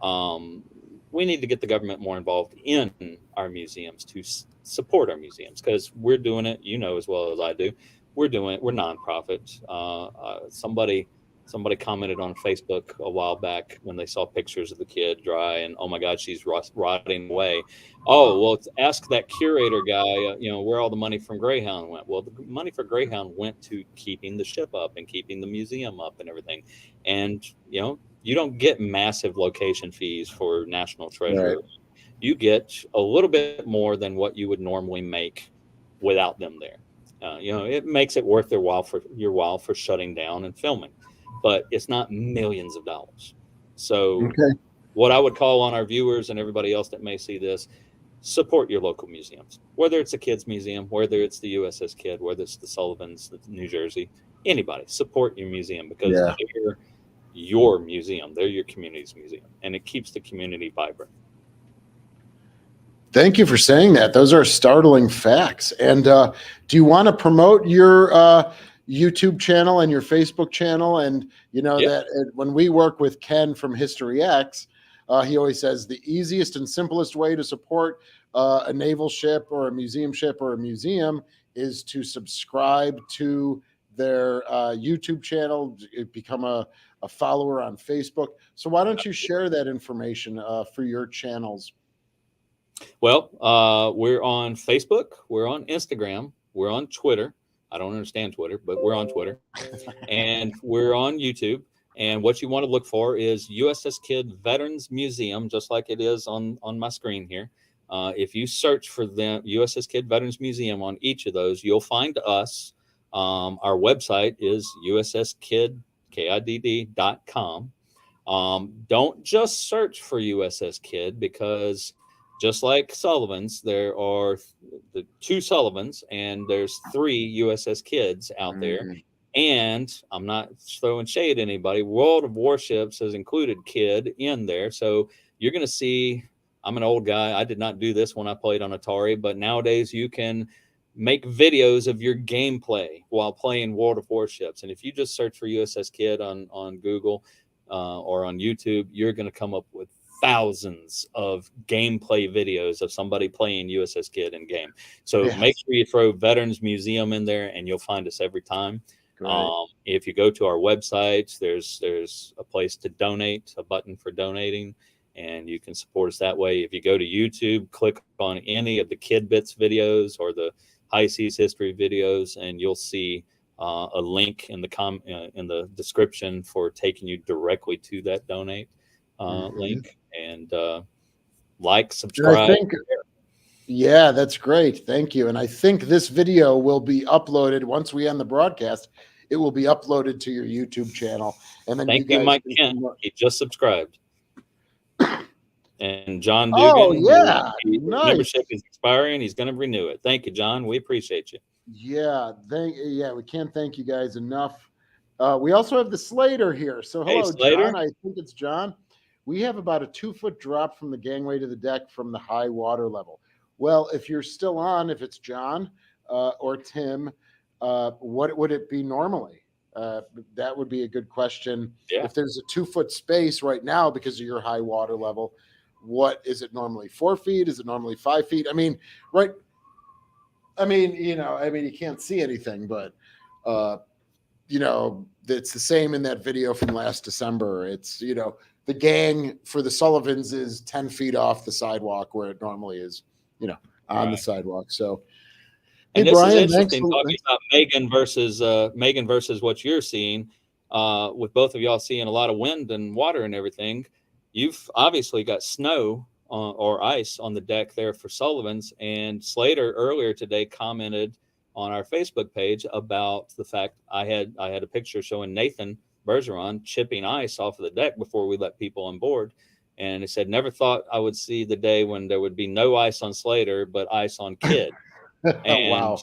We need to get the government more involved in our museums to support our museums, because we're doing it, as well as I do. We're nonprofit. Somebody commented on Facebook a while back when they saw pictures of the kid dry, and oh my God, she's rotting away. Oh, well, ask that curator guy, where all the money from Greyhound went. Well, the money for Greyhound went to keeping the ship up and keeping the museum up and everything. And, you don't get massive location fees for National Treasure. Right. You get a little bit more than what you would normally make without them there. It makes it worth your while for shutting down and filming, but it's not millions of dollars. So Okay. what I would call on our viewers and everybody else that may see this, support your local museums, whether it's a kids museum, whether it's the USS Kidd, whether it's the Sullivans, the New Jersey, anybody, support your museum, because Yeah. they're your museum. They're your community's museum, and it keeps the community vibrant. Thank you for saying that. Those are startling facts. And do you want to promote your YouTube channel and your Facebook channel? And that when we work with Ken from History X, he always says the easiest and simplest way to support a naval ship or a museum is to subscribe to their YouTube channel, become a follower on Facebook. So why don't you share that information for your channels? Well, we're on Facebook, we're on Instagram, we're on Twitter. I don't understand Twitter, but we're on Twitter, and we're on YouTube. And what you want to look for is USS Kidd Veterans Museum, just like it is on my screen here. If you search for the USS Kidd Veterans Museum on each of those, you'll find us. Our website is USSKidd.com. Don't just search for USS Kidd, because just like Sullivan's, there are the 2 Sullivans and there's 3 USS Kidds out there. And I'm not throwing shade at anybody. World of Warships has included Kidd in there. So you're going to see, I'm an old guy. I did not do this when I played on Atari, but nowadays you can make videos of your gameplay while playing World of Warships. And if you just search for USS Kidd on Google or on YouTube, you're going to come up with thousands of gameplay videos of somebody playing USS Kidd in game. So make sure you throw Veterans Museum in there, and you'll find us every time. If you go to our website, there's a place to donate, a button for donating, and you can support us that way. If you go to YouTube, click on any of the Kid Bits videos or the High Seas History videos, and you'll see a link in the description for taking you directly to that donate link. And subscribe. Yeah, that's great. Thank you. And I think this video will be uploaded once we end the broadcast. It will be uploaded to your YouTube channel. And then thank you, Mike Kent. He just subscribed. And John Dugan. Oh, yeah. Nice. Membership is expiring. He's going to renew it. Thank you, John. We appreciate you. Yeah. We can't thank you guys enough. We also have the Slater here. So hello, Slater. John. I think it's John. We have about a 2-foot drop from the gangway to the deck from the high water level. Well, if you're still on, if it's John or Tim, what would it be normally? That would be a good question. Yeah. If there's a 2-foot space right now because of your high water level, what is it normally? 4 feet? Is it normally 5 feet? You can't see anything, but it's the same in that video from last December. It's, the gang for the Sullivans is 10 feet off the sidewalk where it normally is, on the sidewalk. So, and this is interesting talking about Megan versus what you're seeing, with both of y'all seeing a lot of wind and water and everything. You've obviously got snow or ice on the deck there for Sullivan's, and Slater earlier today commented on our Facebook page about the fact I had a picture showing Nathan Bergeron chipping ice off of the deck before we let people on board. And he said, never thought I would see the day when there would be no ice on Slater, but ice on Kidd. And, wow.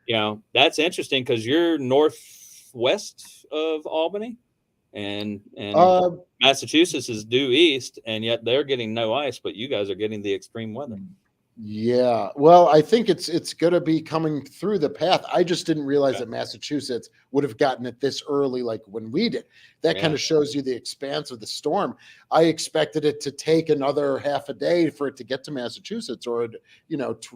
Yeah. That's interesting because you're northwest of Albany and Massachusetts is due east, and yet they're getting no ice, but you guys are getting the extreme weather. Yeah. Well, I think it's going to be coming through the path. I just didn't realize Okay. that Massachusetts would have gotten it this early, like when we did. That kind Yeah. of shows you the expanse of the storm. I expected it to take another half a day for it to get to Massachusetts, or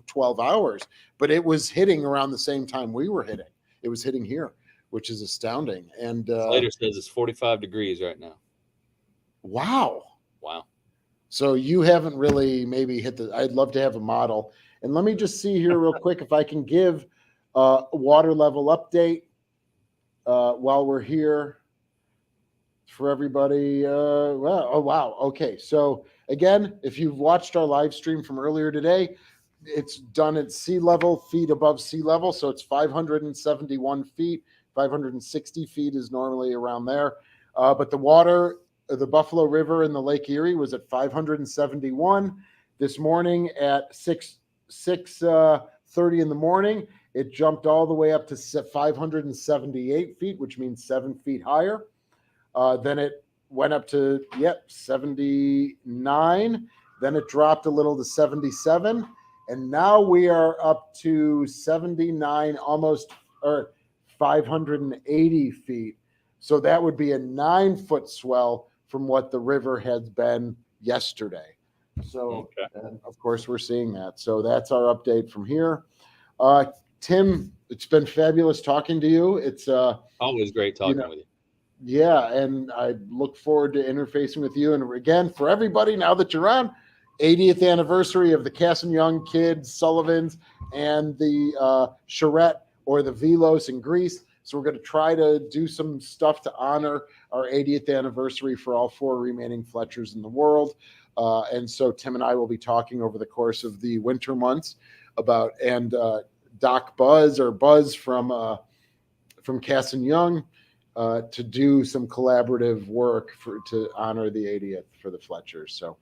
12 hours, but it was hitting around the same time we were hitting. It was hitting here, which is astounding. And Slater says it's 45 degrees right now. wow. Wow. So you haven't really maybe hit the. I'd love to have a model. And let me just see here real quick if I can give a water level update while we're here for everybody. Well, oh wow. Okay. So again, if you've watched our live stream from earlier today, it's done at sea level, feet above sea level. So it's 571 feet. 560 feet is normally around there. But the water, the Buffalo River in the Lake Erie was at 571 this morning at 6:30 in the morning. It jumped all the way up to 578 feet, which means 7 feet higher. Then it went up to 79. Then it dropped a little to 77, and now we are up to 79, almost or 580 feet. So that would be a 9-foot swell from what the river had been yesterday. So, Okay. and of course, we're seeing that. So that's our update from here. Tim, it's been fabulous talking to you. It's Always great talking with you. yeah, and I look forward to interfacing with you. And again, for everybody, now that you're on, 80th anniversary of the Cass and Young Kids, Sullivans, and the Charette or the Velos in Greece. So we're going to try to do some stuff to honor our 80th anniversary for all 4 remaining Fletchers in the world. And so Tim and I will be talking over the course of the winter months about, and Doc Buzz or Buzz from Cass and Young to do some collaborative work to honor the 80th for the Fletchers. So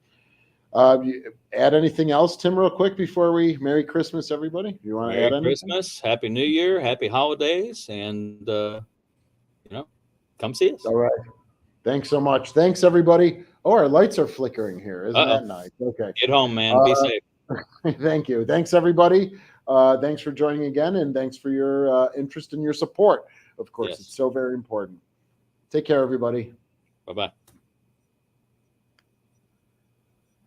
you add anything else, Tim, real quick before we Merry Christmas, everybody? You want to add Merry anything? Christmas, Happy New Year, Happy Holidays, and come see us. All right. Thanks so much. Thanks, everybody. Oh, our lights are flickering here. Isn't Uh-oh. that nice? Okay. Get home, man. Be safe. Thank you. Thanks, everybody. Thanks for joining again, and thanks for your interest and your support. Of course, Yes. It's so very important. Take care, everybody. Bye-bye.